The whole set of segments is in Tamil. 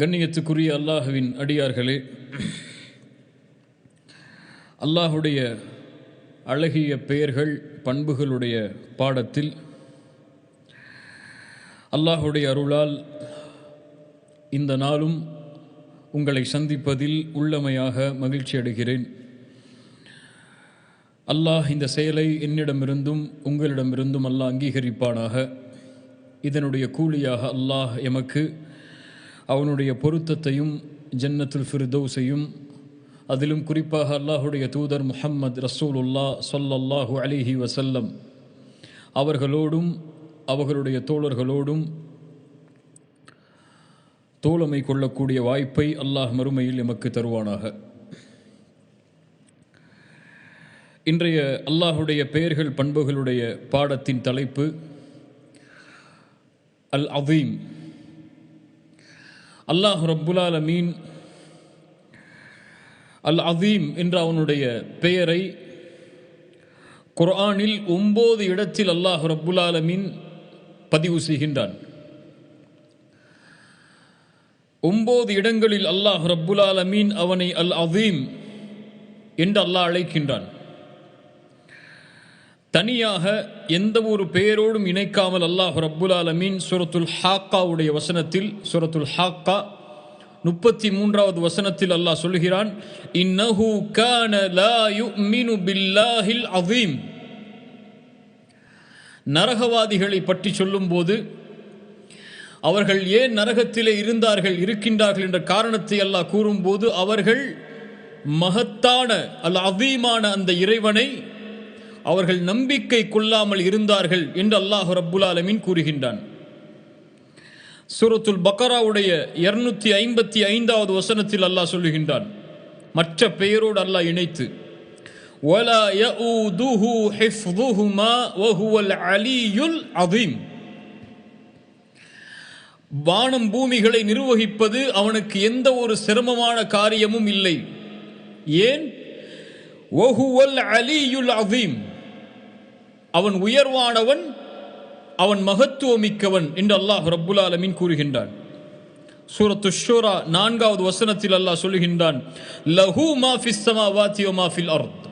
கண்ணியத்துக்குரிய அல்லாஹுவின் அடியார்களே, அல்லாஹுடைய அழகிய பெயர்கள் பண்புகளுடைய பாடத்தில் அல்லாஹுடைய அருளால் இந்த நாளும் உங்களை சந்திப்பதில் உள்ளமையாக மகிழ்ச்சி அடைகிறேன். அல்லாஹ் இந்த செயலை என்னிடமிருந்தும் உங்களிடமிருந்தும் அல்லாஹ் அங்கீகரிப்பானாக. இதனுடைய கூலியாக அல்லாஹ் எமக்கு அவனுடைய பொருத்தத்தையும் ஜன்னத்துல் ஃபிர்தௌஸையும் அதிலும் குறிப்பாக அல்லாஹுடைய தூதர் முஹம்மது ரசூலுல்லாஹ் ஸல்லல்லாஹு அலைஹி வஸல்லம் அவர்களோடும் அவர்களுடைய தோழர்களோடும் தோழமை கொள்ளக்கூடிய வாய்ப்பை அல்லாஹ் மறுமையில் எமக்கு தருவானாக. இன்றைய அல்லாஹுடைய பெயர்கள் பண்புகளுடைய பாடத்தின் தலைப்பு அல் அதீம். அல்லாஹ் ரப்புல் ஆலமீன் அல் அதீம் என்ற அவனுடைய பெயரை குர்ஆனில் 9 இடத்தில் அல்லாஹ் ரப்புல் ஆலமீன் பதிவு செய்கின்றான். 9 இடங்களில் அல்லாஹ் ரப்புல் ஆலமீன் அவனை அல் அதீம் என்று அல்லாஹ் அழைக்கின்றான். தனியாக எந்த ஒரு பெயரோடும் இணைக்காமல் அல்லாஹ் ரப்புல் ஆலமீன் சூரத்துல் ஹாக்காவுடைய வசனத்தில், சூரத்துல் ஹாக்கா 33வது வசனத்தில் அல்லாஹ் சொல்கிறான், இன்னஹு கான லா யுமினு பில்லாஹில் அதீம். நரகவாதிகளை பற்றி சொல்லும்போது அவர்கள் ஏன் நரகத்திலே இருக்கின்றார்கள் என்ற காரணத்தை அல்லாஹ் கூறும்போது அவர்கள் மகத்தான அல் அதீமான அந்த இறைவனை அவர்கள் நம்பிக்கை கொள்ளாமல் இருந்தார்கள் என்று அல்லாஹ் ரப்புல் ஆலமீன் கூறுகின்றான். சூரத்துல் பக்கராவுடைய 255வது வசனத்தில் அல்லாஹ் சொல்லுகின்றான், மற்ற பெயரோடு அல்லாஹ் இணைத்து, வலா யஊதுஹு ஹிஃதுஹுமா வஹுவல் அலியுல் அதீம். வானம் பூமிகளை நிர்வகிப்பது அவனுக்கு எந்த ஒரு சிரமமான காரியமும் இல்லை. ஏன்? வஹுவல் அலியுல் அதீம், அவன் உயர்வானவன், அவன் மகத்துவமிக்கவன் என்று அல்லாஹ் ரப்புல் ஆலமீன் கூறுகின்றான். சூரத்து ஷூரா 4வது வசனத்தில் அல்லாஹ் சொல்லுகின்றான், லஹு மா ஃபிஸ் ஸமாவாதி வ மா ஃபில் அர்த்.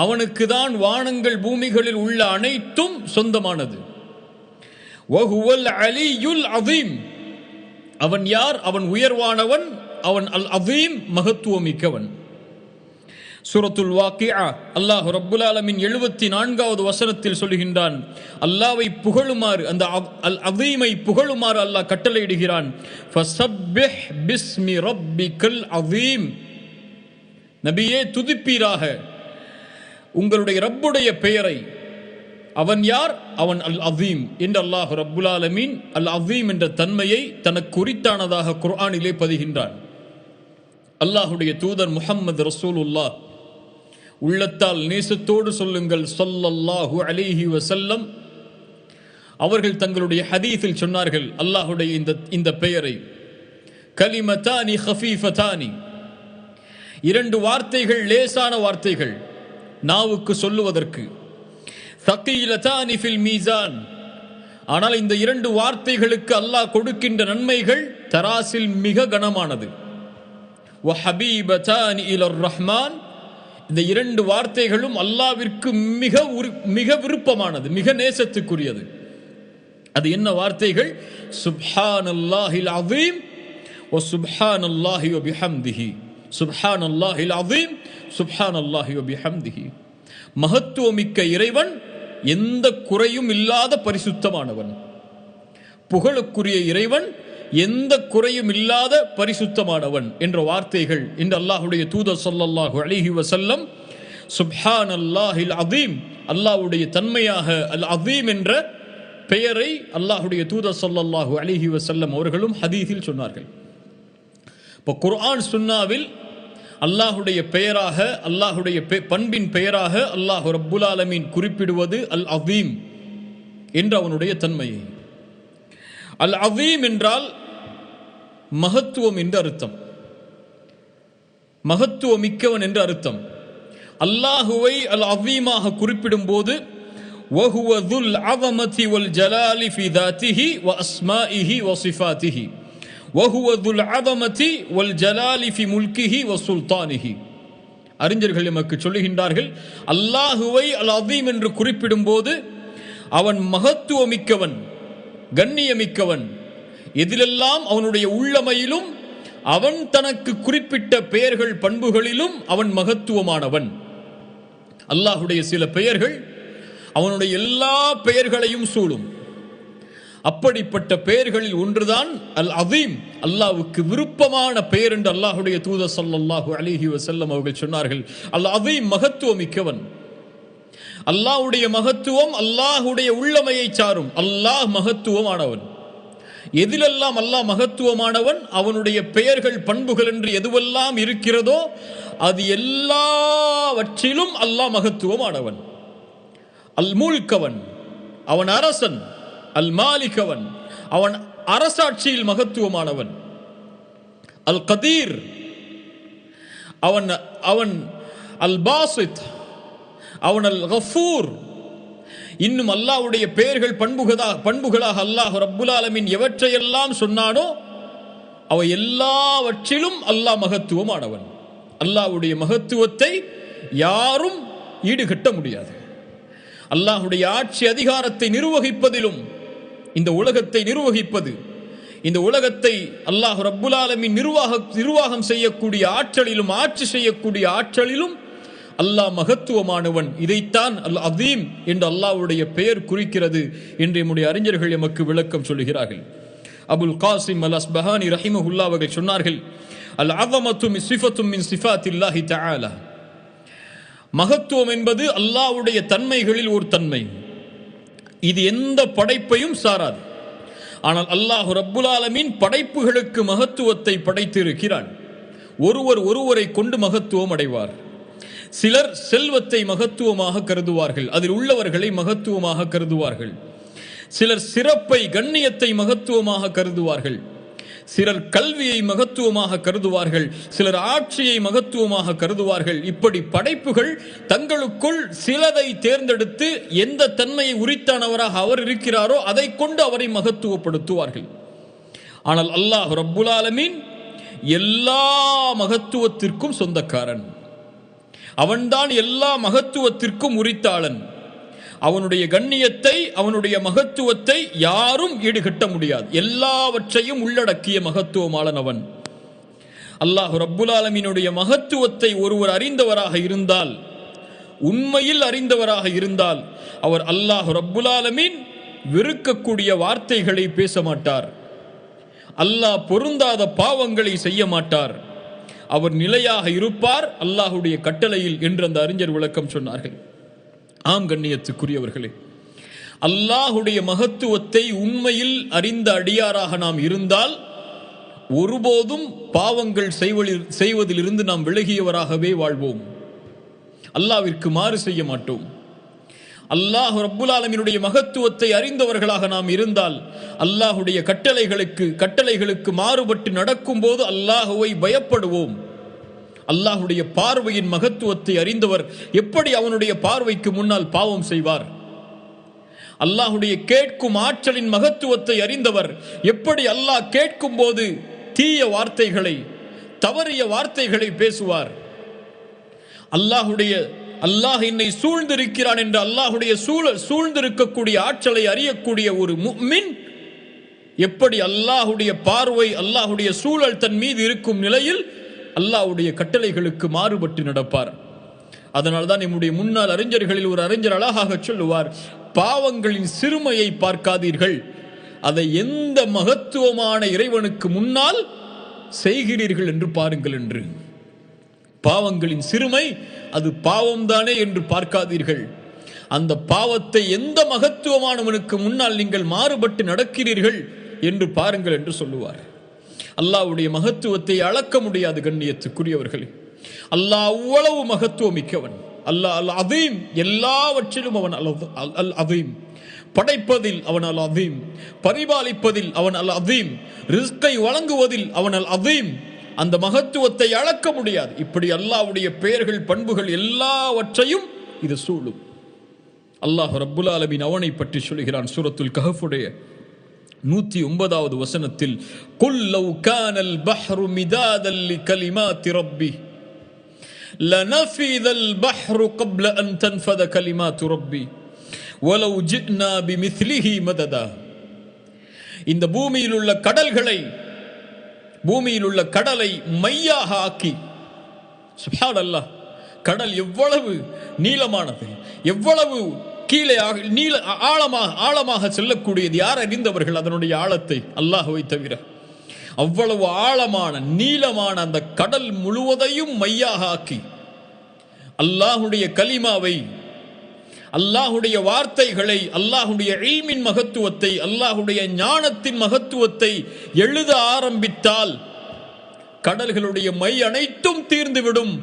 அவனுக்கு தான் வானங்கள் பூமிகளில் உள்ள அனைத்தும் சொந்தமானது. வஹுவல் அலியுல் அதீம், அவன் யார்? அவன் உயர்வானவன், அவன் அல் அதீம், மகத்துவமிக்கவன். சூரத்துல் வாக்கிஆ அல்லாஹ் ரப்புல் ஆலமீன் 74வது வசனத்தில் சொல்லுகின்றான், அல்லாஹ்வை புகழுமாறு, அந்த அல் அதீமை புகழுமாறு அல்லாஹ் கட்டளையிடுகிறான், ஃபஸப்பிஹ் பிஸ்மி ரப்பிக்கல் அதீம். நபியே, துதிப்பீராக உங்களுடைய ரப்புடைய பெயரை. அவன் யார்? அவன் அல் அதீம் என்று அல்லாஹ் ரப்புல் ஆலமீன் அல் அதீம் என்ற தன்மையை தனக்கு உரித்தானதாக குர்ஆனிலே பதிகின்றான். அல்லாஹுடைய தூதர் முஹம்மது ரசூலுல்லாஹ், உள்ளத்தால் நேசத்தோடு சொல்லுங்கள் ஸல்லல்லாஹு அலைஹி வஸல்லம் அவர்கள் தங்களுடைய ஹதீஸில் சொன்னார்கள், அல்லாஹுடைய இந்த பெயரை, கலிமதானி ஹஃபீஃபதானி, 2 வார்த்தைகள், லேசான வார்த்தைகள் நாவுக்கு சொல்லுவதற்கு, ஸகீலதானி ஃபில் மீசான், ஆனால் இந்த 2 வார்த்தைகளுக்கு அல்லாஹ் கொடுக்கின்ற நன்மைகள் தராசில் மிக கனமானது. வஹபீபதானி இலர் ரஹ்மான், இந்த 2 வார்த்தைகளும் அல்லாஹ்விற்கு மிக விருப்பமானது, மிக நேசத்துக்குரியது. அது என்ன வார்த்தைகள்? சுப்ஹானல்லாஹில் அதீம் வ சுப்ஹானல்லாஹி வ பிஹம்திஹி. சுப்ஹானல்லாஹில் அதீம், சுப்ஹானல்லாஹி வ பிஹம்திஹி. மகத்துவமிக்க இறைவன், எந்த குறையும் இல்லாத பரிசுத்தமானவன். புகழுக்குரிய இறைவன், எந்த குறையும் இல்லாத பரிசுத்தமானவன் என்ற வார்த்தைகள் என்று அல்லாஹுடைய தூதர் ஸல்லல்லாஹு அலைஹி வஸல்லம் சுப்ஹானல்லாஹில் அதீம், அல்லாஹ்வுடைய தன்மையாக அல் அதீம் என்ற பெயரை அல்லாஹுடைய தூதர் ஸல்லல்லாஹு அலைஹி வஸல்லம் அவர்களும் ஹதீஸில் சொன்னார்கள். இப்போ குர்ஆன் சுன்னாவில் அல்லாஹுடைய பெயராக, அல்லாஹுடைய பண்பின் பெயராக அல்லாஹ் ரப்புல் ஆலமீன் குறிப்பிடுவது அல் அதீம் என்ற அவனுடைய தன்மையை. அல் அதீம் என்றால் மகத்துவம் என்று அர்த்தம், மகத்துவமிக்கவன் என்று அர்த்தம். அல்லாஹுவை அல் அதீமாக குறிப்பிடும் போது وهو ذو العظمة والجلال في ذاته وأسمائه وصفاته வஹுவ துல் அஸமதி வல் ஜலாலி ஃபி முல்கிஹி வ சுல்தானிஹி. அறிஞர்கள் எமக்கு சொல்லுகின்றார்கள், அல்லாஹுவை அல் அதீம் என்று குறிப்பிடும் போது அவன் மகத்துவமிக்கவன், கண்ணியமிக்கவன். எதிலெல்லாம் அவனுடைய உள்ளமையிலும் அவன் தனக்கு குறிப்பிட்ட பெயர்கள் பண்புகளிலும் அவன் மகத்துவமானவன். அல்லாஹுடைய சில பெயர்கள் அவனுடைய எல்லா பெயர்களையும் சூழும். அப்படிப்பட்ட பெயர்களில் ஒன்றுதான் அல் அதீம். அல்லாஹ்வுக்கு விருப்பமான பெயர் என்று அல்லாஹுடைய தூதர் ஸல்லல்லாஹு அலைஹி வஸல்லம் அவர்கள் சொன்னார்கள். அல் அதீம் மகத்துவமிக்கவன். அல்லாஹ்வுடைய மகத்துவம் அல்லாஹ்வுடைய உள்ளமையை சாரும். அல்லாஹ் மகத்துவமானவன். எதிலெல்லாம் அல்லாஹ் மகத்துவமானவன், அவனுடைய பெயர்கள் பண்புகள் என்று எதுவெல்லாம் இருக்கிறதோ அது எல்லாவற்றிலும் அல்லாஹ் மகத்துவமானவன். அல் முல்கவன், அவன் அரசன். அல் மாலிகவன், அவன் அரசாட்சியில் மகத்துவமானவன். அல் கதீர், அவன் அவன் அல் பாசித், அவன் அல் கஃபூர். இன்னும் அல்லாஹ்வுடைய பெயர்கள் பண்புகளாக அல்லாஹ் ரப்புல் ஆலமீன் எவற்றையெல்லாம் சொன்னானோ அவை எல்லாவற்றிலும் அல்லாஹ் மகத்துவமானவன். அல்லாஹ்வுடைய மகத்துவத்தை யாரும் ஈடுகட்ட முடியாது. அல்லாஹ்வுடைய ஆட்சி அதிகாரத்தை நிர்வகிப்பதிலும், இந்த உலகத்தை நிர்வகிப்பது, இந்த உலகத்தை அல்லாஹ் ரப்புல் ஆலமீன் நிர்வாகம் செய்யக்கூடிய ஆற்றலிலும், ஆட்சி செய்யக்கூடிய ஆற்றலிலும் அல்லாஹ் மகத்துவமானவன். இதைத்தான் அல் அதீம் என்று அல்லாஹ்வுடைய பெயர் குறிக்கிறது என்று நம்முடைய அறிஞர்கள் எமக்கு விளக்கம் சொல்லுகிறார்கள். அபுல் காசிம் அல் அஸ்பஹானி ரஹிமஹுல்லாஹ் அவர்கள் சொன்னார்கள், அல் அஸமத்து சிஃபத்தும் மின் சிஃபாத்தில்லாஹி தஆலா. மகத்துவம் என்பது அல்லாஹ்வுடைய தன்மைகளில் ஒரு தன்மை. இது எந்த படைப்பையும் சாராது. ஆனால் அல்லாஹ் ரப்புல் ஆலமீன் படைப்புகளுக்கு மகத்துவத்தை படைத்திருக்கிறான். ஒருவரை கொண்டு மகத்துவம் அடைவார். சிலர் செல்வத்தை மகத்துவமாக கருதுவார்கள், அதில் உள்ளவர்களை மகத்துவமாக கருதுவார்கள். சிலர் சிறப்பை, கண்ணியத்தை மகத்துவமாக கருதுவார்கள். சிலர் கல்வியை மகத்துவமாக கருதுவார்கள். சிலர் ஆட்சியை மகத்துவமாக கருதுவார்கள். இப்படி படைப்புகள் தங்களுக்குள் சிலதை தேர்ந்தெடுத்து எந்த தன்மையை உரித்தானவராக அவர் இருக்கிறாரோ அதை கொண்டு அவரை மகத்துவப்படுத்துவார்கள். ஆனால் அல்லாஹ் ரப்புல் ஆலமீன் எல்லா மகத்துவத்திற்கும் சொந்தக்காரன். அவன்தான் எல்லா மகத்துவத்திற்கும் உரித்தாளன். அவனுடைய கண்ணியத்தை, அவனுடைய மகத்துவத்தை யாரும் ஈடுகட்ட முடியாது. எல்லாவற்றையும் உள்ளடக்கிய மகத்துவமாளன் அவன். அல்லாஹ் ரப்புல் ஆலமீனுடைய மகத்துவத்தை ஒருவர் அறிந்தவராக இருந்தால், உண்மையில் அறிந்தவராக இருந்தால், அவர் அல்லாஹ் ரப்புல் ஆலமீன் வெறுக்கக்கூடிய வார்த்தைகளை பேச மாட்டார். அல்லாஹ் பொருந்தாத பாவங்களை செய்ய மாட்டார். அவர் நிலையாக இருப்பார் அல்லாஹ்வுடைய கட்டளையில் என்று அந்த அறிஞர் விளக்கம் சொன்னார்கள். ஆம் கண்ணியத்துக்குரியவர்களே, அல்லாஹ்வுடைய மகத்துவத்தை உண்மையில் அறிந்த அடியாராக நாம் இருந்தால் ஒருபோதும் பாவங்கள் செய்வதிலிருந்து நாம் விலகியவராகவே வாழ்வோம். அல்லாஹ்விற்கு மாறு செய்ய மாட்டோம். அல்லாஹ் ரப்புல் ஆலமீனுடைய மகத்துவத்தை அறிந்தவர்களாக நாம் இருந்தால் அல்லாஹ்வுடைய கட்டளைகளுக்கு மாறுபட்டு நடக்கும் போது அல்லாஹ்வை பயப்படுவோம். அல்லாஹ்வுடைய பார்வையின் மகத்துவத்தை அறிந்தவர் எப்படி அவனுடைய பார்வைக்கு முன்னால் பாவம் செய்வார்? அல்லாஹ்வுடைய கேட்கும் ஆற்றலின் மகத்துவத்தை அறிந்தவர் எப்படி அல்லாஹ் கேட்கும் போது தீய வார்த்தைகளை, தவறிய வார்த்தைகளை பேசுவார்? அல்லாஹ் என்னை சூழ்ந்திருக்கிறான் என்று அல்லாஹ்வுடைய சூழ்ந்திருக்கக்கூடிய ஆற்றலை அறியக்கூடிய ஒரு முஃமின் எப்படி அல்லாஹ்வுடைய பார்வை, அல்லாஹ்வுடைய சூழல் தன் மீது இருக்கும் நிலையில் அல்லாஹ்வுடைய கட்டளைகளுக்கு மாறுபட்டு நடப்பார்? அதனால்தான் நம்முடைய முன்னாள் அறிஞர்களில் ஒரு அறிஞர் அழகாக சொல்லுவார், பாவங்களின் சிறுமையை பார்க்காதீர்கள், அதை எந்த மகத்துவமான இறைவனுக்கு முன்னால் செய்கிறீர்கள் என்று பாருங்கள் என்று. பாவங்களின் சிறுமை அது பாவம்தானே என்று பார்க்காதீர்கள், அந்த பாவத்தை எந்த மகத்துவமானவனுக்கு முன்னால் நீங்கள் மாறுபட்டு நடக்கிறீர்கள் என்று பாருங்கள் என்று சொல்லுவார். அல்லாஹ்வுடைய மகத்துவத்தை அளக்க முடியாது கண்ணியத்துக்குரியவர்களே. அல்லாஹ் அவ்வளவு மகத்துவம் மிக்கவன். அல்லாஹ் அல் அதீம், எல்லாவற்றிலும் அவன் அல் அதீம். படைப்பதில் அவன் அல் அதீம், பரிபாலிப்பதில் அவன் அல் அதீம், ரிஸ்கை வழங்குவதில் அவன் அல் அதீம். அந்த மகத்துவத்தை அளக்க முடியாது. இப்படி அல்லாஹ்வுடைய பெயர்கள், பண்புகள் எல்லாவற்றையும் இது சூழும். அல்லாஹ் ரப்புல் ஆலமீன் அவனை பற்றி சொல்கிறான் சூரத்துல் கஹஃபுடைய 109வது வசனத்தில் குல் லவ் கானல் பஹ்ரு மிதாதல் லிகலிமாத்தி ரப்பி லனஃபிதல் பஹ்ரு قبل أن تنفذ كلمات ربي ولو جئنا بمثله مددا. இந்த பூமியில் உள்ள கடலை மையாக ஆக்கி, சுப்ஹானல்லாஹ், கடல் எவ்வளவு நீளமானது, எவ்வளவு கீழே ஆழமாக செல்லக்கூடியது. யார் அறிந்தவர்கள் அதனுடைய ஆழத்தை? அல்லாஹ்வை தவிர. அவ்வளவு ஆழமான நீளமான அந்த கடல் முழுவதையும் மையாக ஆக்கி அல்லாஹுடைய கலிமாவை, அல்லாஹுடைய வார்த்தைகளை, அல்லாஹுடைய இல்மின் மகத்துவத்தை, அல்லாஹுடைய ஞானத்தின் மகத்துவத்தை எழுத ஆரம்பித்தால் கடல்களுடைய மை அனைத்தும் தீர்ந்துவிடும்.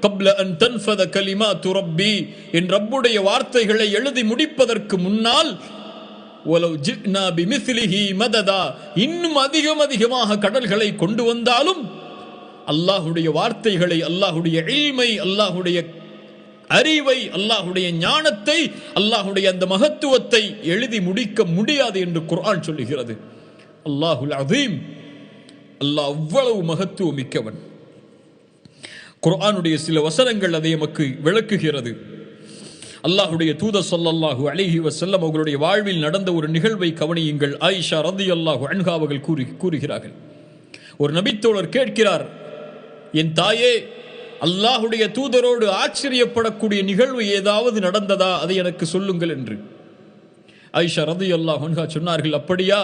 قبل أن تنفذ كلمات ربي, என் ரப்புடைய வார்த்தைகளை எழுதி முடிப்பதற்கு முன்னால் ولو جئنا بمثله مددا, இன்னும் அதிகமாக கடல்களை கொண்டு வந்தாலும் அல்லாஹுடைய வார்த்தைகளை, அல்லாஹுடைய இல்மை, அல்லாஹுடைய அறிவை, அல்லாஹுடைய ஞானத்தை, அல்லாஹுடைய அந்த மகத்துவத்தை எழுதி முடிக்க முடியாது என்று குர்ஆன் சொல்லுகிறது. அல்லாஹுல் அதீம், அல்லாஹ் அவ்வளவு மகத்துவம் மிக்கவன். குர்ஆனுடைய சில வசனங்கள் அதை நமக்கு விளக்குகிறது. அல்லாஹுடைய தூதர் ஸல்லல்லாஹு அலைஹி வஸல்லம் அவர்களுடைய வாழ்வில் நடந்த ஒரு நிகழ்வை கவனியுங்கள். ஆயிஷா ரலியல்லாஹு அன்ஹா அவர்கள் கூறுகிறார்கள், ஒரு நபித்தோழர் கேட்கிறார், என் தாயே, அல்லாஹுடைய தூதரோடு ஆச்சரியப்படக்கூடிய நிகழ்வு ஏதாவது நடந்ததா, அதை எனக்கு சொல்லுங்கள் என்று. ஆயிஷா ரலியல்லாஹு அன்ஹா சொன்னார்கள், அப்படியா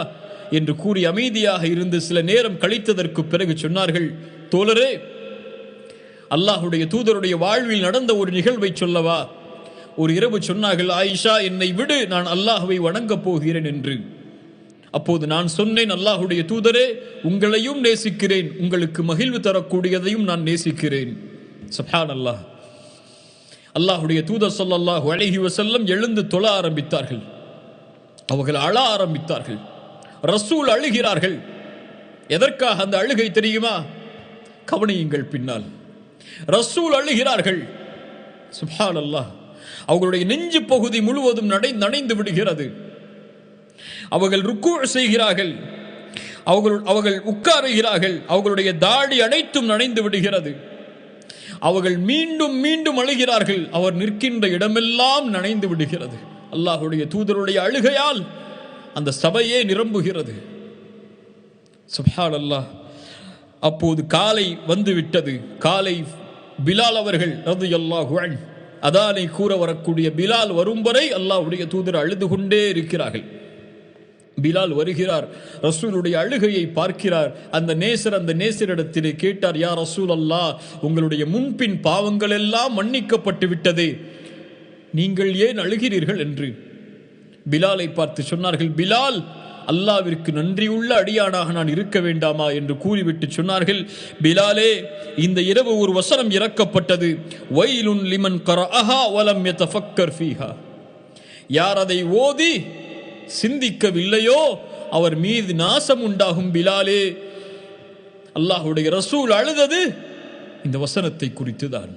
என்று கூறி அமைதியாக இருந்து சில நேரம் கழித்ததற்கு பிறகு சொன்னார்கள், தோழரே, அல்லாஹுடைய தூதருடைய வாழ்வில் நடந்த ஒரு நிகழ்வை சொல்லவா? ஒரு இரவு சொன்னார்கள், ஆயிஷா, என்னை விடு, நான் அல்லாஹ்வை வணங்கப் போகிறேன் என்று. அப்போது நான் சொன்னேன், அல்லாஹுடைய தூதரே, உங்களையும் நேசிக்கிறேன், உங்களுக்கு மகிழ்வு தரக்கூடியதையும் நான் நேசிக்கிறேன். சுப்ஹானல்லாஹ். அல்லாஹுடைய தூதர் ஸல்லல்லாஹு அலைஹி வஸல்லம் எழுந்து தொழ ஆரம்பித்தார்கள். அவர்கள் அழ ஆரம்பித்தார்கள். ரசூல் அழுகிறார்கள். எதற்காக அந்த அழுகை தெரியுமா? கவனியுங்கள் பின்னால். ரசூல் அழுகிறார்கள். சுப்ஹானல்லாஹ். அவர்களுடைய நெஞ்சு பகுதி முழுவதும் நனைந்து விடுகிறது. அவர்கள் ருக்கு செய்கிறார்கள், அவர்கள் உட்காருகிறார்கள், அவர்களுடைய தாடி அனைத்தும் நனைந்து விடுகிறது. அவர்கள் மீண்டும் மீண்டும் அழுகிறார்கள். அவர் நிற்கின்ற இடமெல்லாம் நனைந்து விடுகிறது. அல்லாஹுடைய தூதருடைய அழுகையால் அந்த சபையே நிரம்புகிறது. சுப்ஹானல்லாஹ். அப்போது காலை வந்துவிட்டது. காலை பிலால் அவர்கள் ரலியல்லாஹு அன்ஹு, அதானை கூற வரக்கூடிய பிலால் வரும் வரை அல்லாஹ்வுடைய தூதர் அழுது கொண்டே இருக்கிறார்கள். பிலால் வருகிறார், ரசூலுடைய அழுகையை பார்க்கிறார். அந்த நேசரிடத்திலே கேட்டார், யா ரசூல் அல்லாஹ், உங்களுடைய முன்பின் பாவங்கள் எல்லாம் மன்னிக்கப்பட்டு விட்டதே, நீங்கள் ஏன் அழுகிறீர்கள் என்று. பிலாலை பார்த்து சொன்னார்கள், பிலால், அல்லாவிற்கு நன்றியுள்ள அடியானாக நான் இருக்க வேண்டாமா என்று கூறிவிட்டு சொன்னார்கள், பிலாலே, இந்த இரவு ஒரு வசனம் இறக்கப்பட்டது, வைலுன் லிமன் கரஅஹா வலம் யதஃபக்கர் ஃபீஹா. யார் அதை ஓதி சிந்திக்கவில்லையோ அவர் மீது நாசம் உண்டாகும். பிலாலே, அல்லாஹுடைய ரசூல் அழுதது இந்த வசனத்தை குறித்துதான்.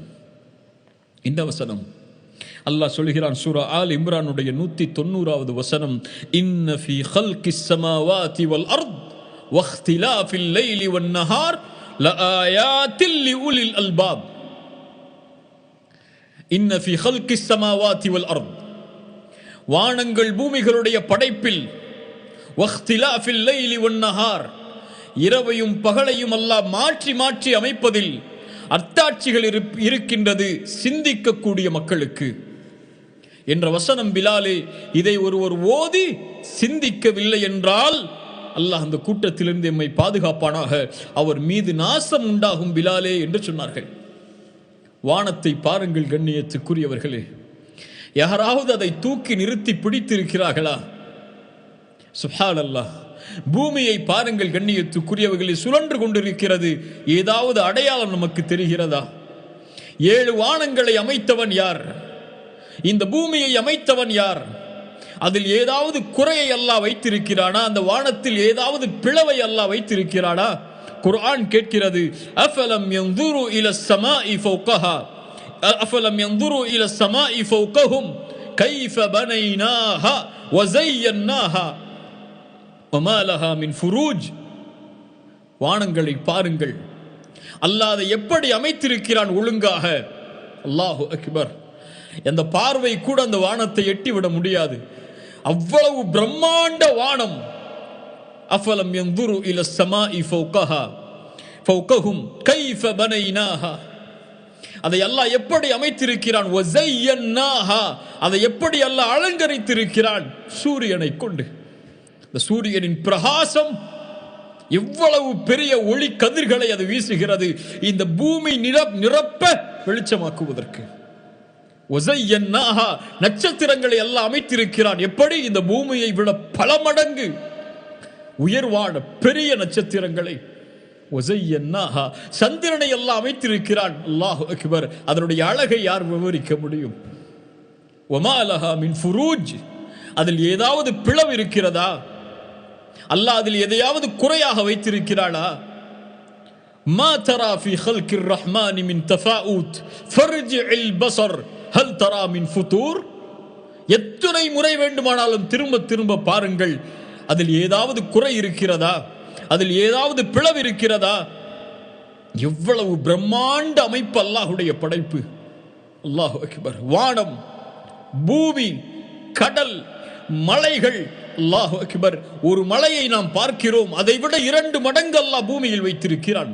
இந்த வசனம் அல்லாஹ் சொல்கிறான், சூரா ஆல் இம்ரானுடைய 190வது வசனம், இன்ன ஃபீ ஹல்கிஸ் ஸமாவாதி வல் அர்த் வக்திலாஃபில் லைலி வன் நஹார் லஆயாத்தில் லிஉலில் அல்பாப். இன்ன ஃபீ ஹல்கிஸ் ஸமாவாதி வல் அர்த், வானங்கள் பூமிகளுடைய படைப்பில், வக்திலாஃபில் லைலி வன் நஹார், இரவையும் பகலையும் அல்லாஹ் மாற்றி மாற்றி அமைப்பதில் அத்தாட்சிகள் இருக்கின்றது சிந்திக்கக்கூடிய மக்களுக்கு என்ற வசனம். பிலாலே, இதை ஒருவர் ஓதி சிந்திக்கவில்லை என்றால் அல்லாஹ் அந்த கூட்டத்திலிருந்து எம்மை பாதுகாப்பானாக, அவர் மீது நாசம் உண்டாகும் பிலாலே என்று சொன்னார்கள். வானத்தை பாருங்கள் கண்ணியத்துக்குரியவர்களே, யாராவது அதை தூக்கி நிறுத்தி பிடித்திருக்கிறார்களா? சுப்ஹானல்லாஹ். பூமியை பாருங்கள் கண்ணியத்துக்குரியவர்களை, சுழன்று கொண்டிருக்கிறது. ஏதாவது அடையாளம் நமக்கு தெரிகிறதா? 7 வானங்களை அமைத்தவன் யார்? இந்த பூமியை அமைத்தவன் யார்? அதில் ஏதாவது குறையை அல்லாஹ் வைத்திருக்கிறானா? அந்த வானத்தில் ஏதாவது பிளவை அல்லாஹ் வைத்திருக்கிறானா? குர்ஆன் கேட்கிறது, அஃபலம் யன்துரு இலஸ் ஸமாஇ ஃபௌகஹா அஃபலம் யன்துரு இலஸ் ஸமாஇ ஃபௌகஹும் கைஃப பனைனாஹா வ ஸய்யன்னாஹா. வமா லஹா மின் ஃபுரூஜ். வானங்களை பாருங்கள், அல்லாஹ் அதை எப்படி அமைத்திருக்கிறான் ஒழுங்காக. அல்லாஹு அக்பர். அந்த பார்வை கூட அந்த வானத்தை எட்டிவிட முடியாது, அவ்வளவு பிரம்மாண்ட வானம். அஃபலம் யன்துரு இல ஸமாஇ ஃபௌகஹும் கைஃப பனைனாஹா. அதை அல்லாஹ் எப்படி அமைத்திருக்கிறான். வஸய்யன்னாஹா, அதை எப்படி அல்லாஹ் அலங்கரித்திருக்கிறான். சூரியனை கொண்டு. இந்த சூரியனின் பிரகாசம் எவ்வளவு பெரிய ஒளி கதிர்களை அது வீசுகிறது, இந்த பூமி நிரப்ப வெளிச்சமாக்குவதற்கு. வஸய்யன்னாஹா, நட்சத்திரங்களை எல்லாம் அமைத்திருக்கிறான். எப்படி? இந்த பூமியை விட பல மடங்கு உயர்வான பெரிய நட்சத்திரங்களை. வஸய்யன்னாஹா, சந்திரனை எல்லாம் அமைத்திருக்கிறான். அல்லாஹு அக்பர். அதனுடைய அழகை யார் விவரிக்க முடியும்? வமா லஹா மின் ஃபுரூஜ். அதில் ஏதாவது பிளவு இருக்கிறதா? அல்லாஹ் அதில் எதையாவது குறையாக வைத்திருக்கிறாளா? மா தரா ஃபீ ஹல்கிர் ரஹ்மானி மின் தஃபாஊத் ஃபர்ஜிஇல் பஸர் ஹல் தரா மின் ஃபுதூர். எத்தனை முறை வேண்டுமானாலும் திரும்ப திரும்ப பாருங்கள், அதில் ஏதாவது குறை இருக்கிறதா? அதில் ஏதாவது பிளவு இருக்கிறதா? எவ்வளவு பிரம்மாண்ட அமைப்பு அல்லாஹ்வுடைய படைப்பு. அல்லாஹு அக்பர். வானம், பூமி, கடல், மலைகள். அல்லாஹு அக்பர். ஒரு மலையை நாம் பார்க்கிறோம், அதை விட 2 மடங்கு அல்லாஹ் பூமியில் வைத்திருக்கிறான்,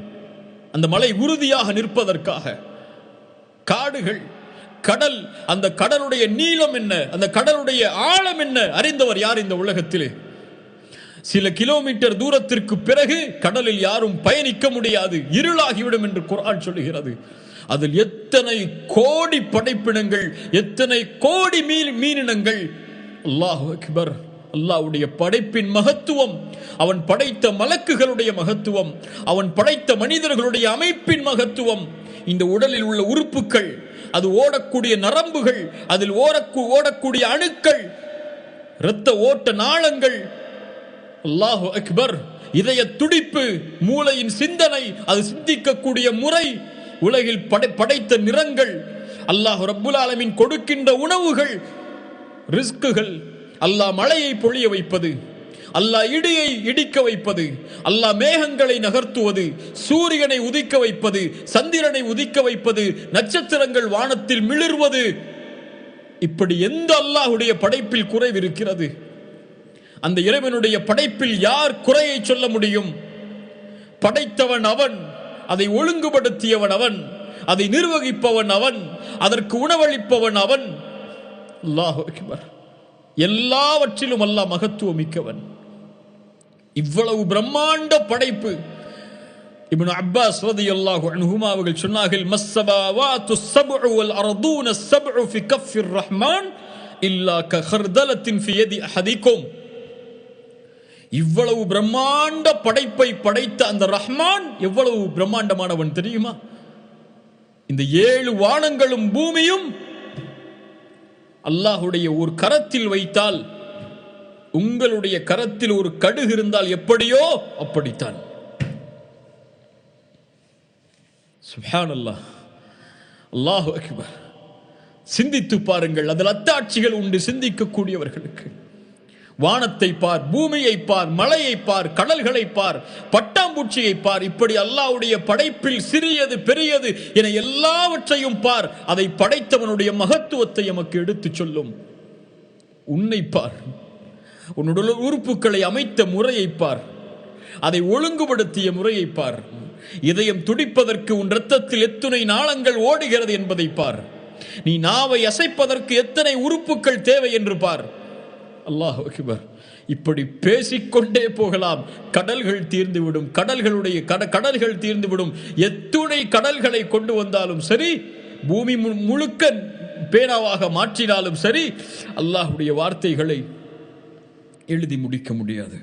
அந்த மலை உறுதியாக நிற்பதற்காக. காடுகள், கடல், அந்த கடலுடைய நீளம் என்ன, அந்த கடலுடைய ஆழம் என்ன அறிந்தவர் யார் இந்த உலகத்திலே? சில கிலோமீட்டர் தூரத்திற்கு பிறகு கடலில் யாரும் பயணிக்க முடியாது, இருளாகிவிடும் என்று குர்ஆன் சொல்லுகிறது. அதில் எத்தனை கோடி படைப்பினங்கள், எத்தனை கோடி மீனினங்கள். அல்லாஹு அக்பர். அல்லாஹ்வுடைய படைப்பின் மகத்துவம், அவன் படைத்த மலக்குகளுடைய மகத்துவம், அவன் படைத்த மனிதர்களுடைய அமைப்பின் மகத்துவம். இந்த உடலில் உள்ள உறுப்புகள், அது ஓடக்கூடிய நரம்புகள், அதில் ஓடக்கூடிய அணுக்கள், இரத்த ஓட்ட நாளங்கள். அல்லாஹு அக்பர். இதய துடிப்பு, மூளையின் சிந்தனை, அது சிந்திக்கக்கூடிய முறை, உலகில் படைத்த நிறங்கள், அல்லாஹ் ரப்புல் ஆலமீன் கொடுக்கின்ற உணவுகள், ரிஸ்குகள், அல்லாஹ் மழையை பொழிய வைப்பது, அல்லாஹ் இடியை இடிக்க வைப்பது, அல்லாஹ் மேகங்களை நகர்த்துவது, சூரியனை உதிக்க வைப்பது, சந்திரனை உதிக்க வைப்பது, நட்சத்திரங்கள் வானத்தில் மிளிர்வது. இப்படி எந்த அல்லாஹ்வுடைய படைப்பில் குறைவு இருக்கிறது? அந்த இறைவனுடைய படைப்பில் யார் குறையை சொல்ல முடியும்? படைத்தவன் அவன், அதை ஒழுங்குபடுத்தியவன் அவன், அதை நிர்வகிப்பவன் அவன், அதற்கு உணவளிப்பவன் அவன். அல்லாஹு அக்பர். எல்லாவற்றிலும் அல்லாஹ் மகத்துவம் மிக்கவன். இவ்வளவு பிரம்மாண்ட படைப்பு. இப்னு அப்பாஸ் ரலியல்லாஹு அன்ஹுமா அவர்கள் சொன்னார்கள், மஸ்ஸபாவாத்து ஸப்உ வல் அர்தூன ஸப்உ ஃபி கஃபிர் ரஹ்மான் இல்லா கஹர்தலத்தின் ஃபி யதி அஹதிக்கும். இவ்வளவு பிரம்மாண்ட படைப்பை படைத்த அந்த ரஹ்மான் எவ்வளவு பிரம்மாண்டமானவன் தெரியுமா? இந்த 7 வானங்களும் பூமியும் அல்லாஹ்வுடைய ஒரு கரத்தில் வைத்தால், உங்களுடைய கரத்தில் ஒரு கடுகு இருந்தால் எப்படியோ அப்படித்தான். சுப்ஹானல்லாஹ். அல்லாஹு அக்பர். சிந்தித்து பாருங்கள், அதில் அத்தாட்சிகள் உண்டு சிந்திக்கக்கூடியவர்களுக்கு. வானத்தை பார், பூமியை பார், மலையை பார், கடல்களை பார், பட்டாம்பூச்சியை பார். இப்படி அல்லாஹ்வுடைய படைப்பில் சிறியது பெரியது என எல்லாவற்றையும் பார். அதை படைத்தவனுடைய மகத்துவத்தை நமக்கு எடுத்துச் சொல்லும். உன்னை பார், உன்னுடைய உறுப்புகளை அமைத்த முறையை பார், அதை ஒழுங்குபடுத்திய முறையை பார். இதயம் துடிப்பதற்கு உன் இரத்தத்தில் எத்தனை நாளங்கள் ஓடுகிறது என்பதை பார். நீ நாவை அசைப்பதற்கு எத்தனை உறுப்புகள் தேவை என்று பார். அல்லாஹ் அக்பர். இப்படி பேசிக்கொண்டே போகலாம். கடல்கள் தீர்ந்துவிடும், கடல்கள் தீர்ந்துவிடும். எத்துணை கடல்களை கொண்டு வந்தாலும் சரி, பூமி முழுக்க பேனாவாக மாற்றினாலும் சரி, அல்லாஹ்வுடைய வார்த்தைகளை எழுதி முடிக்க முடியாது.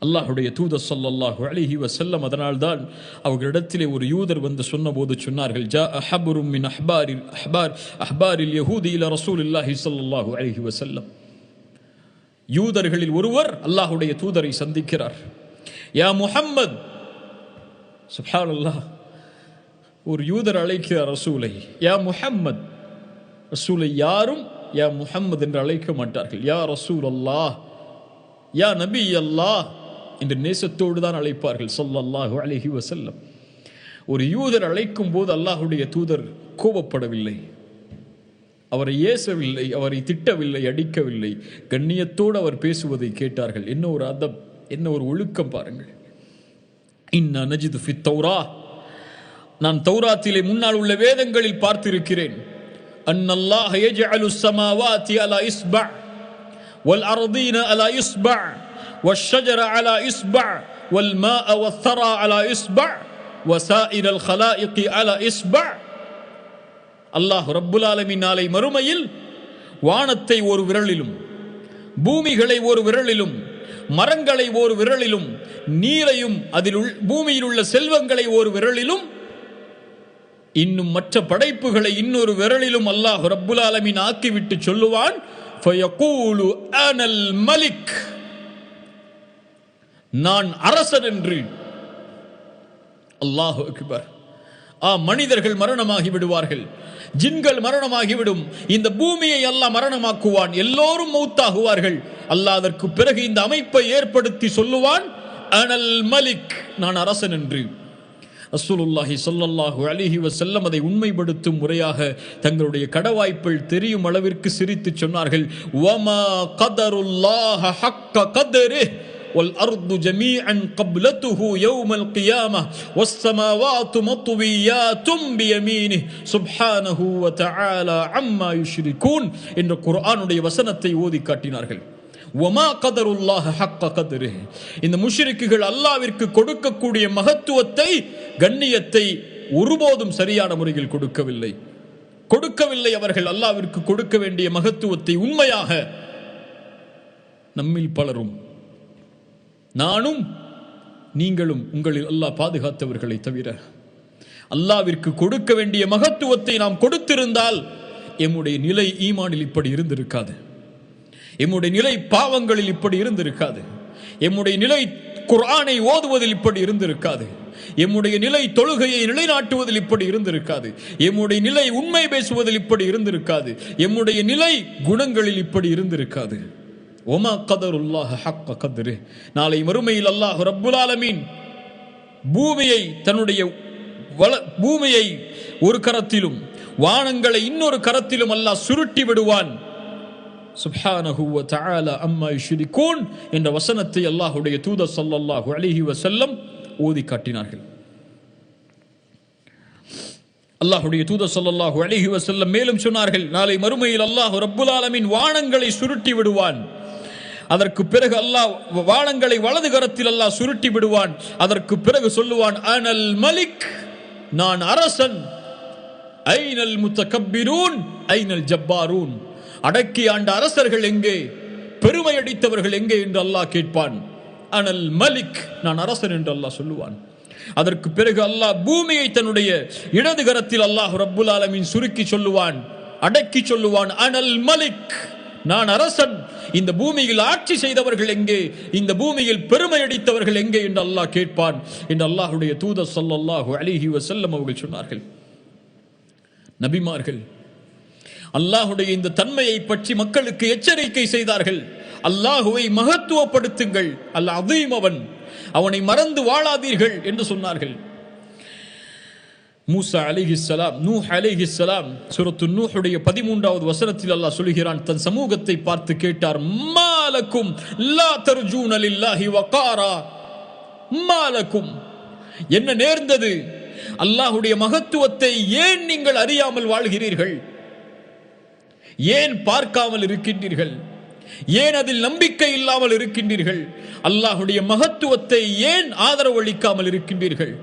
அல்லாஹ்வுடைய தூதர் ஸல்லல்லாஹு அலைஹி வஸல்லம், அதனால்தான் அவர்களிடத்திலே ஒரு யூதர் வந்து சொன்னபோது சொன்னார்கள், ஜா அஹபரும் மின் அஹ்பாரில் யஹூதி இலா ரசூலில்லாஹி ஸல்லல்லாஹு அலைஹி வஸல்லம். யூதர்களில் ஒருவர் அல்லாஹ்வுடைய தூதரை சந்திக்கிறார். யா முஹம்மத். சுப்ஹானல்லாஹ். ஒரு யூதர் அழைக்கிறார் ரசூலை, யா முஹம்மத். ரசூலை யாரும் யா முஹம்மத் என்று அழைக்க மாட்டார்கள். யா ரசூல் அல்லாஹ், யா நபி அல்லாஹ் என்று நேசத்தோடு தான் அழைப்பார்கள் ஸல்லல்லாஹு அலைஹி வஸல்லம். ஒரு யூதர் அழைக்கும் போது அல்லாஹ்வுடைய தூதர் கோபப்படவில்லை, அவரை ஏசவில்லை, அவரை திட்டவில்லை, அடிக்கவில்லை. கண்ணியத்தோடு அவர் பேசுவதை கேட்டார்கள். என்ன ஒரு அதப், என்ன ஒரு ஒழுக்கம் பாருங்கள். இன்னா நஜிது ஃபித் தௌரா, நான் தௌராத்திலே முன்னால் உள்ள வேதங்களில் பார்த்திருக்கிறேன். அன்னல்லாஹ யஜ்அலு ஸமாவாதி அலா இஸ்பா வல் அர்தீன அலா இஸ்பா வஷ்ஷஜர அலா இஸ்பா வல் மாஅ வஸ்ஸரா அலா இஸ்பா வஸாயிரல் ஹலாயிகி அலா இஸ்பா. அல்லாஹ் ரப்புல் ஆலமீன் நாளை மறுமையில் வானத்தை ஒரு விரலிலும், பூமிகளை ஒரு விரலிலும், மரங்களை ஒரு விரலிலும், நீரையும் அதில் பூமியில் உள்ள செல்வங்களை ஒரு விரலிலும், இன்னும் மற்ற படைப்புகளை இன்னொரு விரலிலும் அல்லாஹ் ரப்புல் ஆலமீன் ஆக்கிவிட்டு சொல்லுவான், ஃபயகூலு அனல் மலிக், நான் அரசன் என்று. அல்லாஹு அக்பர். மனிதர்கள் மரணமாகி விடுவார்கள், ஜின்கள் மரணமாகிவிடும், இந்த பூமியை அல்லாஹ் மரணமாக்குவான், எல்லோரும் மௌத்தாகுவார்கள். அல்லாஹ் அதற்கு பிறகு இந்த அமைப்பை ஏற்படுத்தி சொல்லுவான், அனல் மலிக், நான் அரசன் என்று. ரசூலுல்லாஹி ஸல்லல்லாஹு அலைஹி வஸல்லம் அதை உண்மைப்படுத்தும் முறையாக தங்களுடைய கடவாய்ப்பில் தெரியும் அளவிற்கு சிரித்து சொன்னார்கள், வமா கதருல்லாஹ ஹக்க கதரிஹ் வல் அர்து ஜமீஅன் கப்லத்துஹு யௌமல் கியாமஹ் வஸ்ஸமாவாத்து மத்வியாத்தும் பியமீனிஹ் சுப்ஹானஹு வ தஆலா அம்மா யுஷ்ரிகூன் என்ற குர்ஆனுடைய வசனத்தை ஓதி காட்டினார்கள். வமா கதருல்லாஹ ஹக்க கதரிஹ், இந்த முஷ்ரிக்குகள் அல்லாஹ்விற்கு கொடுக்கக்கூடிய மகத்துவத்தை, கண்ணியத்தை ஒருபோதும் சரியான முறையில் கொடுக்கவில்லை. அவர்கள் அல்லாஹ்விற்கு கொடுக்க வேண்டிய மகத்துவத்தை உண்மையாக. நம்மில் பலரும், நானும் நீங்களும், உங்களில் அல்லாஹ் பாதுகாத்தவர்களை தவிர, அல்லாஹ்விற்கு கொடுக்க வேண்டிய மகத்துவத்தை நாம் கொடுத்திருந்தால் எம்முடைய நிலை ஈமானில் இப்படி இருந்திருக்காது, எம்முடைய நிலை பாவங்களில் இப்படி இருந்திருக்காது, எம்முடைய நிலை குர்ஆனை ஓதுவதில் இப்படி இருந்திருக்காது, எம்முடைய நிலை தொழுகையை நிலைநாட்டுவதில் இப்படி இருந்திருக்காது, எம்முடைய நிலை உண்மை பேசுவதில் இப்படி இருந்திருக்காது, எம்முடைய நிலை குணங்களில் இப்படி இருந்திருக்காது. ஒமா கதருல்லாஹ ஹக்க கத்ரிஹ். நாளை மறுமையில் அல்லாஹ் ரப்புல் ஆலமீன் பூமியை ஒரு கரத்திலும் வானங்களை இன்னொரு கரத்திலும் அல்லாஹ் சுருட்டி விடுவான். சுப்ஹானஹு வ தஆலா அம்மா யுஷ்ரிகூன் என்ற வசனத்தை அல்லாஹ்வுடைய தூதர் ஸல்லல்லாஹு அலைஹி வஸல்லம் ஓதி காட்டினார்கள். அல்லாஹ்வுடைய தூதர் ஸல்லல்லாஹு அலைஹி வஸல்லம் மேலும் சொன்னார்கள், நாளை மறுமையில் அல்லாஹ் ரப்புல் ஆலமீன் வானங்களை சுருட்டி விடுவான். அதற்கு பிறகு அல்லாஹ் வானங்களை வலது கரத்தில் அல்லாஹ் சுருட்டி விடுவான். அதற்கு பிறகு சொல்லுவான், அனல் மலிக், நான் அரசன். ஐனல் முத்தகப்பிரூன் ஐனல் ஜப்பாரூன், அடக்கி ஆண்ட அரசர்கள் எங்கே, பெருமை அடித்தவர்கள் எங்கே என்று அல்லாஹ் கேட்பான். அனல் மலிக், நான் அரசன் என்று அல்லாஹ் சொல்லுவான். அதற்கு பிறகு அல்லாஹ் பூமியை தன்னுடைய இடது கரத்தில் அல்லாஹ் ரப்புல் ஆலமீன் சுருக்கி சொல்லுவான், அடக்கி சொல்லுவான், அனல் மலிக், நான் அரசன். இந்த பூமியில் ஆட்சி செய்தவர்கள் எங்கே, இந்த பூமியில் பெருமை அடித்தவர்கள் எங்கே என்று அல்லாஹ் கேட்பான் என்று அல்லாஹ்வுடைய தூதர் ஸல்லல்லாஹு அலைஹி வஸல்லம் அவர்கள் சொன்னார்கள். நபிமார்கள் அல்லாஹ்வுடைய இந்த தன்மையை பற்றி மக்களுக்கு எச்சரிக்கை செய்தார்கள். அல்லாஹுவை மகத்துவப்படுத்துங்கள், அல் அதீம் அவன், அவனை மறந்து வாழாதீர்கள் என்று சொன்னார்கள். மூசா அலைஹிஸ்ஸலாம், நூஹ் அலைஹிஸ்ஸலாம் சூரத்து நூஹுடைய 13வது வசனத்தில் அல்லாஹ் சொல்கிறான், தன் சமூகத்தை பார்த்து கேட்டார், மாலக்கும் லா தர்ஜூன லில்லாஹி வகாரா, மாலக்கும், என்ன நேர்ந்தது, அல்லாஹ்வுடைய மகத்துவத்தை ஏன் நீங்கள் அறியாமல் வாழ்கிறீர்கள், ஏன் பார்க்காமல் இருக்கின்றீர்கள், ஏன் அதில் நம்பிக்கை இல்லாமல் இருக்கின்றீர்கள், அல்லாஹ்வுடைய மகத்துவத்தை ஏன் ஆதரவு அளிக்காமல் இருக்கின்றீர்கள்,